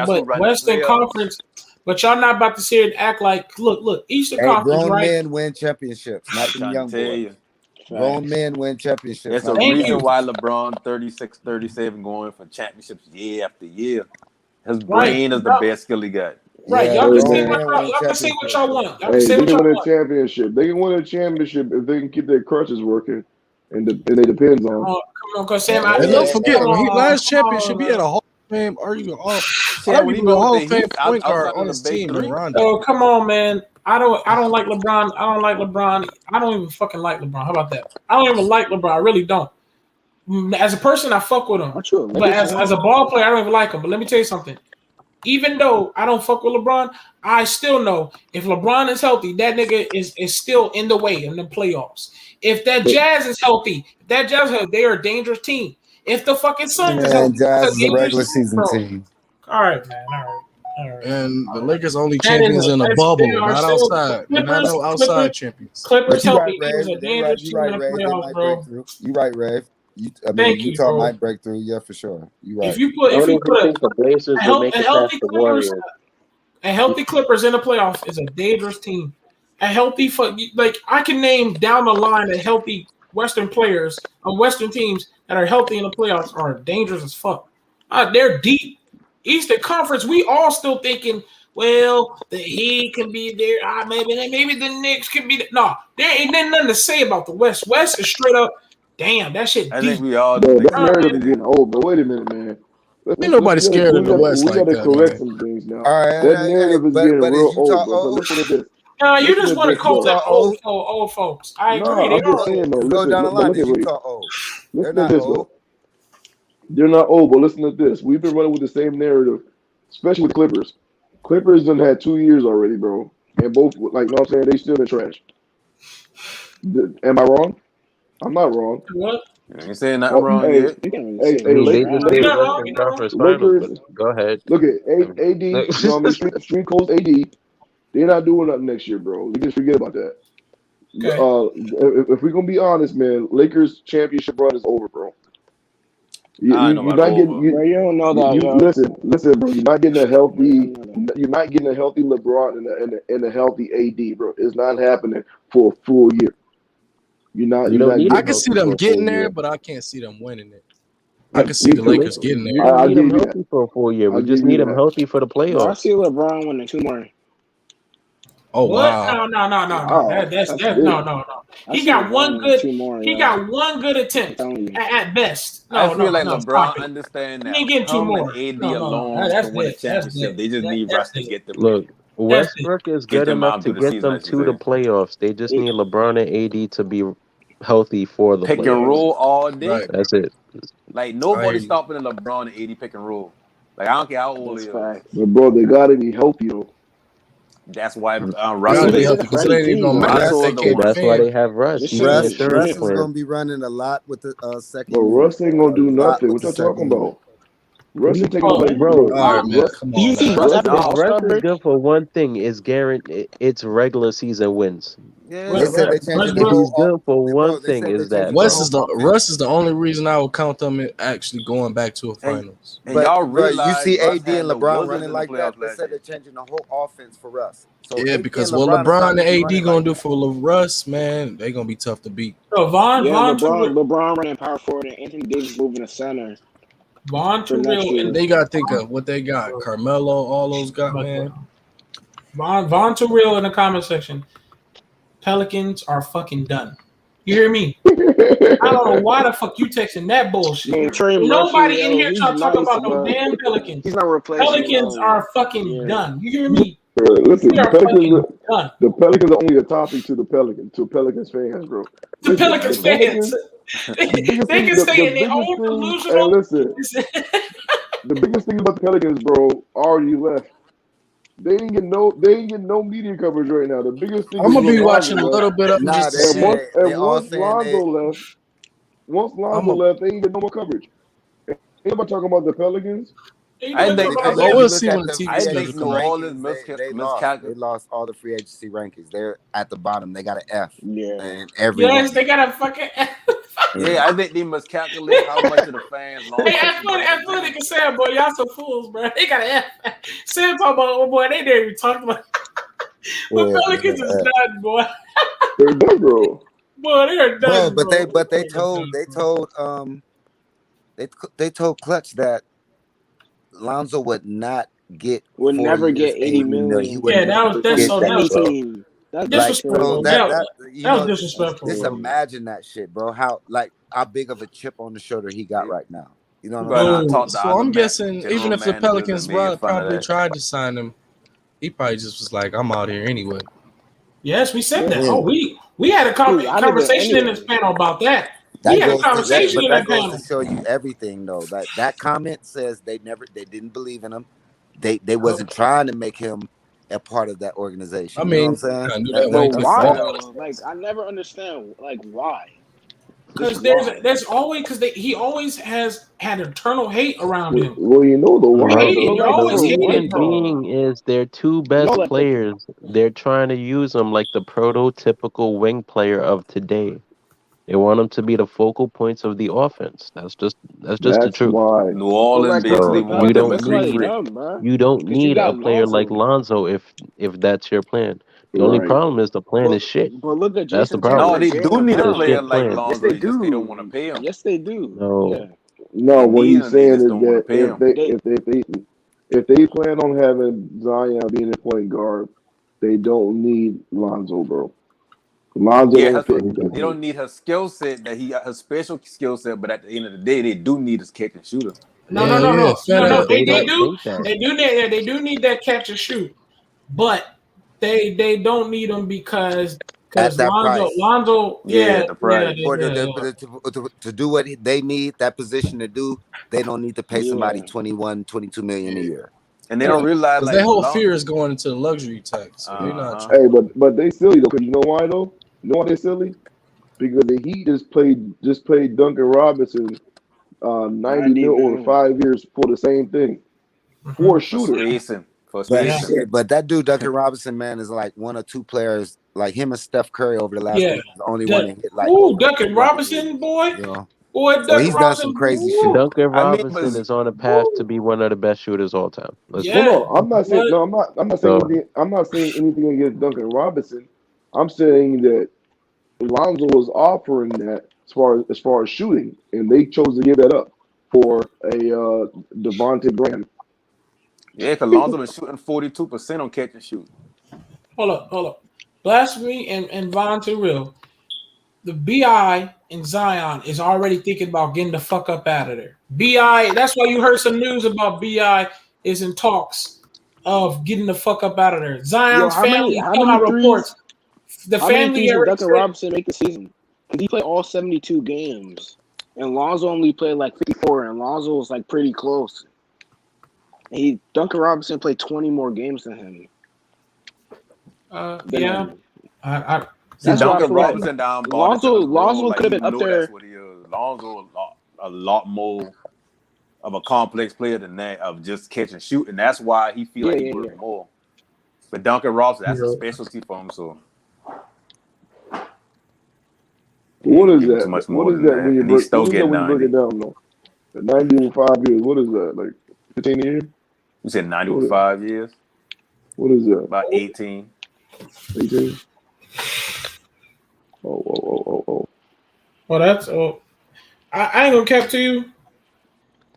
But Western Conference, but y'all not about to sit here and act like, look, Eastern Conference, grown right? men win championships, not the young boys. Grown men win championships. There's a reason why LeBron 36, 37 going for championships year after year. His brain is the best skill he got. Right, y'all can say what y'all want. Y'all can say what y'all want. Championship. They can win a championship if they can keep their crutches working, and it depends on. Come on, because Sam, don't forget when he last championship, he had a Hall of Fame. Hall of Fame point guard on his team. Oh, come on, man. I don't like LeBron. I don't like LeBron. I don't even fucking like LeBron. How about that? I don't even like LeBron. I really don't. As a person, I fuck with him. But as a ball player, I don't even like him. But let me tell you something. Even though I don't fuck with LeBron, I still know if LeBron is healthy, that nigga is still in the way in the playoffs. If that Jazz is healthy, they are a dangerous team. If the fucking Suns is healthy, Jazz is a regular season team. All right, man. All right. And the Lakers only champions in a bubble, not outside. Not outside champions. Clippers healthy. You're right, Rev. Thank you, Utah bro. might break through. Yeah, for sure. You right. If you put Don't even think the Blazers will make it past the Warriors. A healthy Clippers in the playoffs is a dangerous team. A healthy, like I can name down the line a healthy Western players on Western teams that are healthy in the playoffs are dangerous as fuck. They're deep. Eastern Conference, we all still thinking, well, the Heat can be there. Maybe the Knicks can be there. No, there ain't nothing to say about the West. West is straight up, damn, that shit deep. I think we all Bro, think that narrative is getting old. But wait a minute, man. Ain't nobody scared of the West We like gotta that, correct man. some things now. All right, That narrative is getting but real is Utah old, bro. old? Listen to this. You just want to call them Utah old folks. I agree. No, They I'm just are saying though. old. Go down the line. Look Is at Utah old? Listen They're to not this old. though. They're not old, but listen to this. We've been running with the same narrative, especially with Clippers. Clippers done had 2 years already, bro. And both, like, you know what I'm saying? They still in trash. Am I wrong? I'm not wrong. What? I ain't saying nothing wrong Hey, yet. hey, They just made not wrong, Western you're not wrong. Conference Finals, Lakers. but go ahead. Look at AD. You know what I mean? Street Coast AD. They're not doing nothing next year, bro. You just forget about that. Okay. If we're gonna be honest, man, Lakers championship run is over, bro. I know You're about not getting. over. Bro, you don't know that, yo. Listen, bro. You're not getting a healthy. You're not getting a healthy LeBron and a healthy AD, bro. It's not happening for a full year. You're not. You don't need I him can see healthy for them a getting full there, year. but I can't see them winning it. I can see Me the too. Lakers getting You there. don't I need him give you that. healthy for a full year. I We just give you need him that. healthy for the Bro, I playoffs. see LeBron winning 2 more. Oh What? wow. No. Wow, That's that's big. no. I He see got LeBron one winning good. 2 more, He yo. got one good I'm attempt telling you. at best. I No. feel like Stop LeBron it. understand He that ain't getting two him and more. AD No. alone That's can win a dead. That's championship. dead. They just need Russ That's to dead. get them Look, That's dead. Westbrook is get good them enough out to through the get season, them I should to the say. playoffs. They just need LeBron and AD to be healthy for the Pick and playoffs. roll all day. Right. That's it. Like I hear nobody's you. stopping the LeBron and AD pick and roll. Like I don't care how old That's he is. fact. But bro, they gotta be healthy though. That's why Gotta Russell be This is healthy a is because it Freddie ain't even team, gonna bro. matter if Russell they is the So can't one. that's why defend. they have Russ. This He's shit the is insurance Russ is plan. gonna be running a lot with the But second Russ unit. ain't gonna A do lot nothing. with What the y'all second talking unit. about? Russ ain't taking Oh, nobody. Bro, All right, man. Russ. Come Did you on see now. Russ Russ, after the if All Russ Star is break? good for one thing, is guaranteed it's regular season wins. They Yeah. said they changing the If he's whole. good for one Bro, they thing, said they is that, changing the bro. whole offense. Russ is the only reason I would count them actually going back to a finals. And But y'all bro, you realize see Russ AD and had the LeBron Wizards running in the like that. playoffs They last said they're year. changing the whole offense for Russ. So Yeah, AD because and what LeBron is not LeBron gonna be and AD running gonna like do that. for Russ, man, they gonna be tough to beat. So Yeah, Vaughn LeBron running power forward and Anthony Davis moving to center for to next real year. and They gotta think of what they got. Carmelo, all those guys, Vaughn man. to real in the comment section. Pelicans are fucking done. You hear me? I don't know why the fuck you texting that bullshit. Man, Trey Ain't Murphy, nobody in yo, here he's trying to talk nice, about no but damn Pelicans. he's not replacing Pelicans Lowry. are fucking done. You hear me? Listen, They are fucking done. the Pelicans are only a topic to Pelicans fans, bro. The Listen, Pelicans the fans. Pelicans, the biggest They thing, can stay in their own and delusional. listen, the biggest thing about the Pelicans, bro, already left. They ain't getting no media coverage right now. The biggest thing I'm is gonna be Lonzo watching a left, little bit of them Nah, just to see. they all once saying they. Lonzo left, they ain't get no more coverage. Ain't nobody talking about the Pelicans. I think Because Well, if we'll you see look when at the the TV free I schedule think agency New come out. Orleans rankings, they miscalculated. lost all the free agency rankings. They're at the bottom. They got an F. Yeah. And everyone. Yes, they got a fucking. Yeah, I think they miscalculate how much of the fans Hey, long-term support the athletic team. and Sam, boy, y'all some fools, bro. They got an F. Sam talking about, oh boy, they didn't even talk about. The Pelicans is done, boy. They're done, bro. Boy, they are done, Bro, bro. they told Clutch that Lonzo would not get Would 4 never years, get 80 $80 million. He million. would never From get that, any bro. team. That's Like, Disrespectful. so That was just disrespectful. imagine that shit, bro. How big of a chip on the shoulder he got right now. You know You what I'm better saying? not talk to So other I'm guessing general even if the managers Pelicans and made fun of probably that. tried to sign him, he probably just was like, "I'm out here anyway." Yes, we said that. Yeah. Oh, we had a He was out of there conversation in this anyway. panel about that. We had a conversation in That that goes panel. to show you everything, though. That comment says they didn't believe in him. They wasn't trying to make him a part of that organization. I You know mean, what I'm saying? I knew that when But he took why ball. though? Like I never understand why. Because Why? there's always he always has had eternal hate around him. Well, you know the You're why hated. though. You're The always reason hated, bro. being is their two best players. They're trying to use them like the prototypical wing player of today. They want them to be the focal points of the offense. That's just the That's truth. why. New Orleans like basically So want you them to that's don't why creep it's need free. dumb, bro. you don't Because you need a got player like Lonzo. Lonzo if that's your plan. The only Right. problem is the plan is shit. But look at That's the Jason Tatum problem. No, and they do Jaylen need It's a a Brown. player shit like plan. Yes, Lonzo. they They just they don't want to do. pay him. Yes, they do. No. Yeah. No, They what need he's him. They saying just is don't want to that pay him. if they plan on having Zion being a point guard, they don't need Lonzo, bro. Lonzo Yeah, don't fit they anything. don't need her skill set that he got her special skill set, but at the end of the day, they do need his catch and shooter. No, Yeah, no, Hell no, yeah, no, fat no, no. ass. but they They don't do. think that. They do need that catch and shoot, but they don't need them because At that price. Lonzo, Yeah, yeah, at the yeah, price. For yeah, yeah. to do what they need that position to do, they don't need to pay somebody Yeah. 21, 22 million a year. And they don't realize Because like their whole Lon. fear is going into the luxury tax. So they're not Uh-huh. trying. Hey, but they silly though, because you know why though? You know why they silly? Because the Heat just played Duncan Robinson 90 90 mil over million. 5 years for the same thing. For Mm-hmm. a For shooter. spacing. For But Yeah, spacing. shit, but that dude Duncan Robinson, man, is like one or two players like him and Steph Curry over the last 3 yeah. years, the only one to hit like Ooh, over Duncan 200 Robinson, million. boy, You know, so Duncan he's done some Robinson. crazy shit. Woo, Duncan I mean, Robinson but is on a path to woo. be one of the best shooters all time. Let's No, be Yeah, no, real. I'm not saying but no, I'm not saying So anything. I'm not saying anything against Duncan Robinson. I'm saying that Lonzo was offering that as far as shooting, and they chose to give that up for a Devontae Graham. yeah, because Lonzo been shooting 42% on catch and shoot. hold up. Blasphemy and Von Real. The BI and Zion is already thinking about getting the fuck up out of there. BI, that's why you heard some news about BI is in talks of getting the fuck up out of there. Yo, Zion's family how come many out threes? reports. The How many family threes did already Duncan said, Robinson make this season? Because he played all 72 games. And Lonzo only played like 54, and Lonzo was like pretty close. And Duncan Robinson played 20 more games than him. yeah. I See, That's why I Duncan feel like Robinson down bought into this role. Lonzo Like, could have he been up know that's there. what he is. Lonzo a lot more of a complex player than that of just catch and shoot. And that's why he feel like he worth more. But Duncan Robinson, that's a specialty for him. So he What ain't is getting too that? much What more is than that that. when you And he's break? still What is that getting when you break 90. it down though? The 90 over 5 years. What is that? Like 15 years? You said 90 What with is, 5 years? what is that? About 18. 18? Oh. well, that's I ain't gonna cap to you.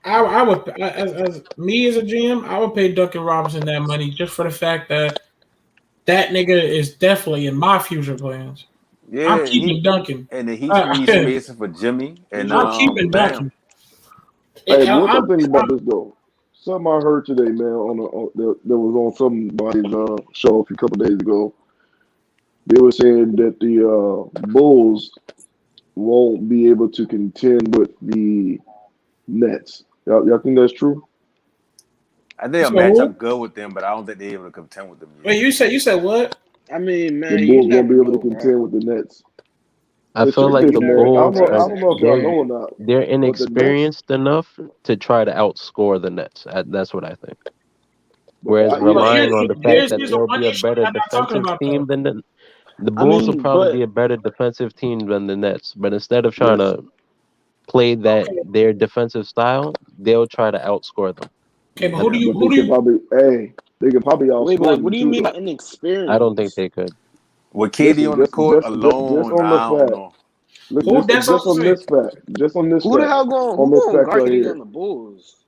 I would as me as a GM, I would pay Duncan Robinson that money just for the fact that nigga is definitely in my future plans. I'm Yeah, keeping Duncan. and the Heat need spacing for Jimmy and I'm keeping Bam. Duncan. Hey, what y'all think about this though? Something I heard today, man, that was on somebody's show a couple days ago. They were saying that the Bulls won't be able to contend with the Nets. Y'all think that's true? I think they'll match up good with them, but I don't think they're able to contend with them yet. Wait, you said what? I mean, The man, you Bulls won't never be able to know, contend bro. with the Nets. I feel Check like this, the man. Bulls I don't know if y'all know or not, they're but the Nets. inexperienced enough to try to outscore the Nets. That's what I think. But Whereas But relying on the fact here's that the they'll one be a issue better I'm not talking defensive about team though. than the I Bulls will mean, probably but be a better defensive team than the Nets. But instead of trying yes, to play Okay, their defensive style, they'll try to outscore them. okay, but And but they could probably, they could probably wait, but outscore like, what them do you too, mean by though. I don't think inexperience? they could. With KD Listen, on the court just alone, on the I don't fact. know. Look, who that's what just I'm on saying. this fact, Who the hell going? on Who this going fact guard right KD on here. the Bulls?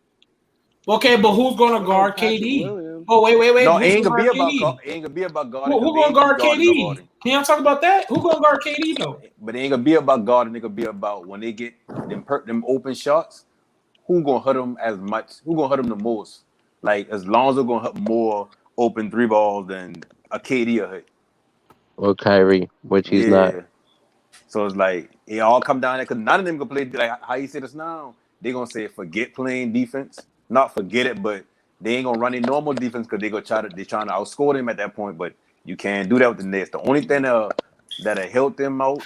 Okay, but who's gonna Oh, guard Patrick KD? Williams. Oh wait. No, it Who's ain't gonna gonna be guard about KD? it ain't gonna be about guarding Who because they gonna ain't gonna be guard guarding KD? nobody. Can y'all talk about that? Who gonna guard KD though? But it ain't gonna be about guarding. It gonna be about when they get them open shots. Who gonna hurt them as much? Who gonna hurt them the most? Like as Lonzo gonna hit more open 3 balls than a KD will hit. Or Kyrie, which he's not. Yeah. So it's like it all come down there because none of them gonna play like how you said this now. They gonna say forget playing defense, not forget it, but they ain't gonna run a normal defense because they trying to outscore them at that point. But you can't do that with the Nets. The only thing that'll help them out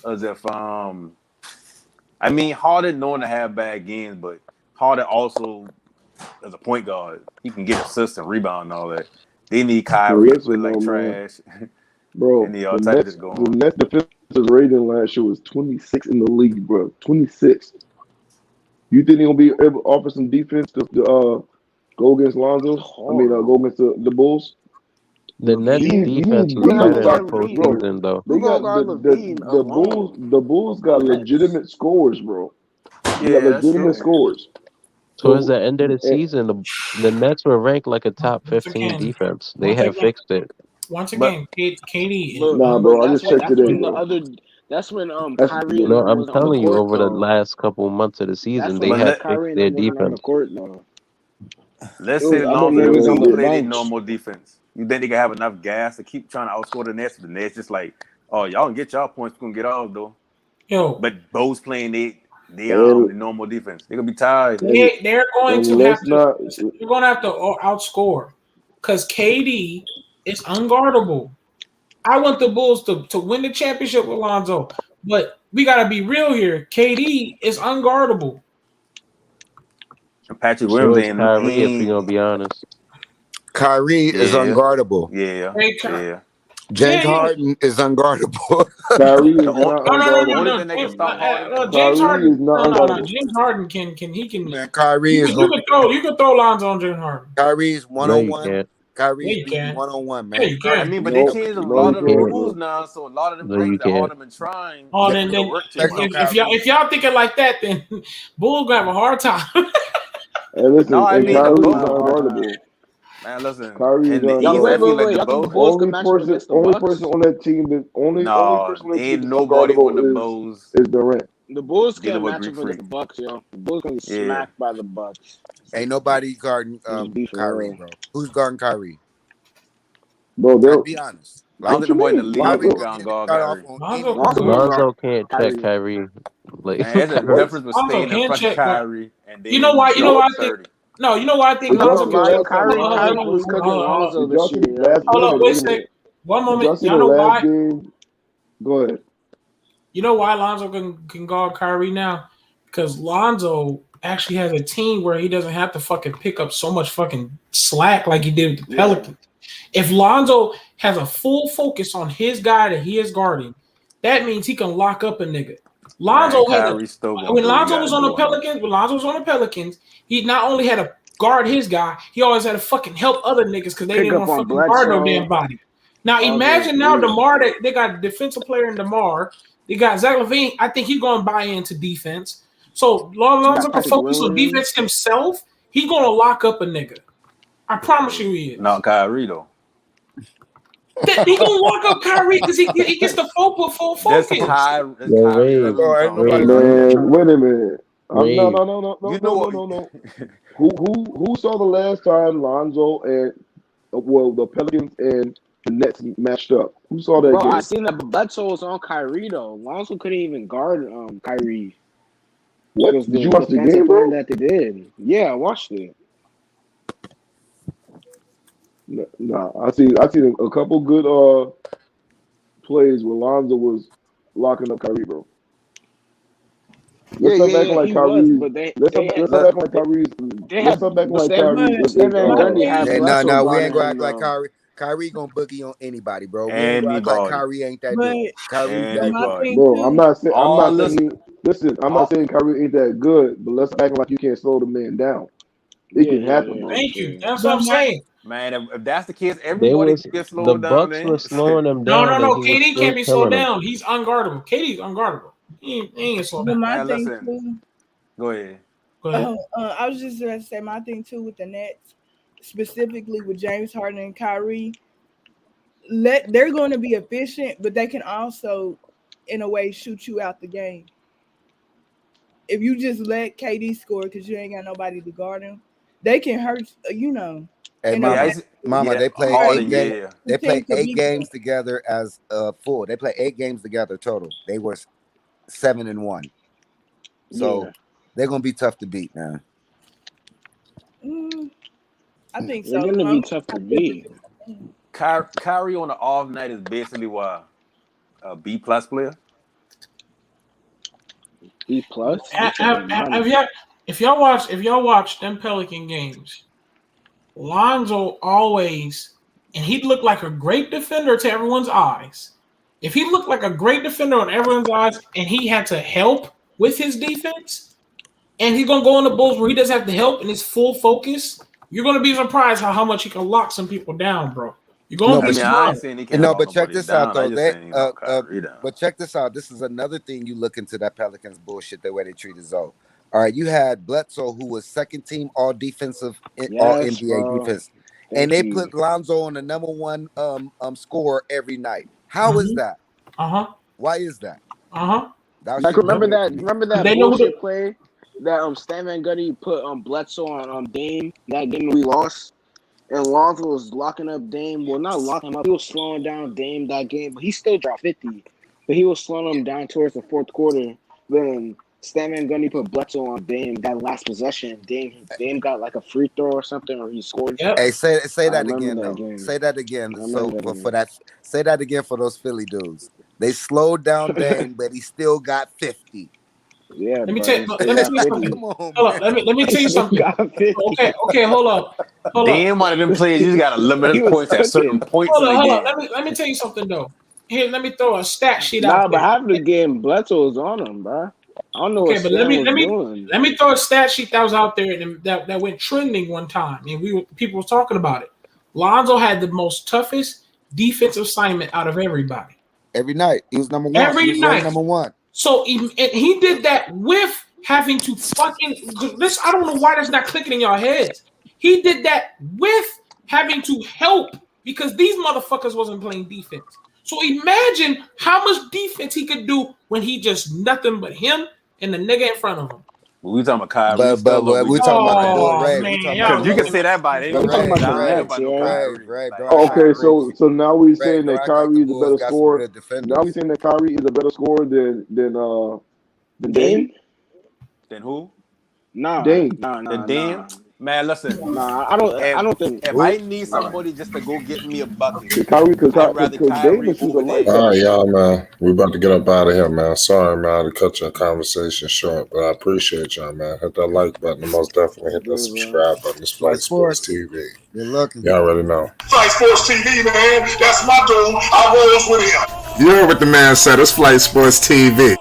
is if I mean Harden known to have bad games, but Harden also as a point guard, he can get assists and rebound and all that. They need But Kyrie to play listen, like though, man, trash. bro, And they all type of just go The on. Nets defensive his rating last year was 26 in the league, bro. 26. You think they're gonna be able to offer some defense to go against Lonzo? Go against the Bulls. The Nets You defense need was defense better stop, this bro. postseason, though. They got the Bulls. The Bulls got legitimate scores, bro. They got that's true. legitimate scores. Towards the end of the season, the Nets were ranked like a top 15 again, defense. They have fixed it. Once again, KD. But, Nah, but bro, I that's just checked today, when the bro. other. That's when That's Kyrie and No, them I'm wasn't on the telling you, court over the though. last couple months of the That's season, when they have Kyrie fixed and their them wasn't on the defense. court though. Let's It say was other Lonzo niggas on the play their bench. normal defense. You think they can have enough gas to keep trying to outscore the Nets? The Nets just like, oh, y'all can get y'all points. We're gonna get off though. But Bo's playing the normal defense. They're gonna be tired. They're going to have let's not. to. You're going to have to outscore because KD is unguardable. I want the Bulls to win the championship with Lonzo, but we got to be real here. KD is unguardable. Patrick So Williams is Kyrie, if you're gonna be honest. Kyrie is unguardable. Yeah. James Harden is unguardable. Kyrie is The not No. thing that can stop James Kyrie Harden. is not No. unguardable. James Harden can. Man, Kyrie You is can throw Lonzo on James Harden. Kyrie's No, you 1-on-1. can't. Kyrie's Yeah, you beating can. 1-on-1, Yeah, man. you can. I mean, but Nope. they changed a No, lot you of the can't. rules now, so a lot of them No, things you that can't. Harden been trying. Oh, they then don't work too Flex on much. if y'all thinking like that, then Bulls gonna have a hard time. And listen, No, I and mean the Kyrie is Bo. unguardable. Man, listen. Kyrie is In the Y'all East, I unguardable. feel like the y'all think the Bo. Bulls could match up against the Only Bucks? person on that team that only No, person on that ain't team that's nobody on the unguardable Bulls is Durant. The Bulls dealing can't with match Greek up against Freak. the Bucks, yo. The Bulls gonna get Yeah. smacked by the Bucks. Ain't nobody guarding Just be for Kyrie, real. bro. Who's guarding Kyrie? Bro, Let's be honest. I don't Like, think the boy in the mean? league Kyrie Lonzo? gonna gonna get the guard shot off Kyrie. on Lonzo, any. Lonzo can't check Kyrie. Kyrie. Like Man, there's a What? difference with Lonzo staying in can front of check. But Kyrie and then you know why? You know going why I for think. 30. No, you know why I think Did y'all Lonzo see the can. last time Kyrie Lonzo was played? cooking Lonzo Did y'all this see year. the last? Hold Wait a on, minute. wait Wait a a sec. minute. One Did y'all moment. see the Y'all know last why? game? Go ahead. You know why Lonzo can guard Kyrie now? Because Lonzo actually has a team where he doesn't have to fucking pick up so much fucking slack like he did with the Pelicans. If Lonzo has a full focus on his guy that he is guarding, that means he can lock up a nigga. Lonzo Man, had Kyrie still gonna when do what he Lonzo gotta was on the do on him. Pelicans, he not only had to guard his guy, he always had to fucking help other niggas because they Pick didn't up want to on fucking guard no Bledsoe. damn body. Now All imagine those now dudes. DeMar, they got a defensive player in DeMar. They got Zach LaVine. I think he's going to buy into defense. So Lonzo can Patrick focus on Williams. defense himself. He's going to lock up a nigga. I promise you he is. Not Kyrie though. He going to lock up Kyrie because he gets the full focus. That's Kyrie. That's Yo, Kyrie. Ray, That's what I'm talking about. Man, wait a minute. Ray. No. Who saw the last time Lonzo and the Pelicans and the Nets matched up? Who saw that Bro, game? I seen that Bledsoe was on Kyrie though. Lonzo couldn't even guard Kyrie. What? Because Did you watch the game, bro? that they did. Yeah, I watched it. Nah, I seen a couple good plays where Lonzo was locking up Kyrie, bro. Let's stop acting like he Kyrie. was, but Let's stop acting like Kyrie. Let's stop acting like Kyrie is Steph Van Gundy had Yeah, Bledsoe no, we guarding ain't gonna him act like though. Kyrie. Kyrie gonna boogie on anybody, bro. We ain't gonna act like Anybody. Kyrie ain't that But dude. Kyrie that my Anybody. thing Bro, too. I'm not All saying. Listen, I'm not saying Kyrie ain't that good, but let's act like you can't slow the man down. It can happen, bro. Thank you. That's what I'm saying. Man, if that's the case, They everybody was can get the slowed down. Bucks Then were slowing him No. down, and he was KD still can't be slowed killing him. down. He's unguardable. KD's unguardable. He ain't slowed But down. my Man, thing listen. too. Go ahead. Go ahead. I was just gonna say my thing too with the Nets, specifically with James Harden and Kyrie. They're going to be efficient, but they can also, in a way, shoot you out the game. If you just let KD score because you ain't got nobody to guard him, they can hurt. Hey, in mama, they play Harden, 8 games. yeah. They play Team could 8 beat games together as full. They play 8 games together total. They were 7-1. So they're gonna be tough to beat, man. I think They're so. gonna be tough to beat. Kyrie on the off night is basically what a B+ player. B+. If y'all watch them Pelican games, Lonzo always, and he looked like a great defender to everyone's eyes, If he looked like a great defender on everyone's eyes and he had to help with his defense, and he's going to go in the Bulls where he doesn't have to help and he's full focus, you're going to be surprised how much he can lock some people down, bro. You're going to be surprised. I ain't saying he can't lock but check this out, though. Down. But check this out. This is another thing you look into that Pelicans bullshit, the way they treated Zoe. All right, you had Bledsoe, who was second team all defensive, all NBA defense. And they put Lonzo on the number one scorer every night. How is that? Why is that? Like, remember that bullshit play that Stan Van Gundy put Bledsoe on Dame, that game we lost? And Lonzo was locking up Dame. Well, not locking him up. He was slowing down Dame that game, but he still dropped 50. But he was slowing him down towards the fourth quarter. Then Stan Van Gundy put Bledsoe on Dame that last possession. Dame got like a free throw or something, or he scored. Yep. Hey, say that again, though. Say that again. So for that, say that again for those Philly dudes. They slowed down Dame, but he still got 50. Yeah. Let me tell you something. Hold up. Let me tell you something. Okay, hold up. Damn, might have been playing. You just got a limited points at certain points. Hold up. Let me tell you something though. Here, let me throw a stat sheet out. Nah, but half the game Bledsoe was on him, bro. I don't know what Stan was doing. Let me throw a stat sheet that was out there and that went trending one time, and people were talking about it. Lonzo had the most toughest defensive assignment out of everybody. Every night he was number one. Every night, number one. So he did that with having to fucking this. I don't know why that's not clicking in your heads. He did that with having to help because these motherfuckers wasn't playing defense. So imagine how much defense he could do when he just nothing but him and the nigga in front of him. We talking about Kyrie. But we talking about the Bulls. You can say that by it. Okay, so now we saying that Kyrie is a better scorer. Now we saying that Kyrie is a better scorer than Dame. Than who? Dame. Than Dame. Man, listen. Nah, I don't think. If I need somebody just to go get me a bucket, because Dame is a light. All right, y'all, man. We about to get up out of here, man. Sorry, man, to cut your conversation short, but I appreciate y'all, man. Hit that like button and most definitely hit that subscribe button. It's Flight Sports TV. Good looking. Y'all already know. Flight Sports TV, man. That's my dude. I rolls with him. You heard what the man said. It's Flight Sports TV.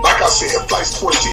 Like I said, Flight Sports TV.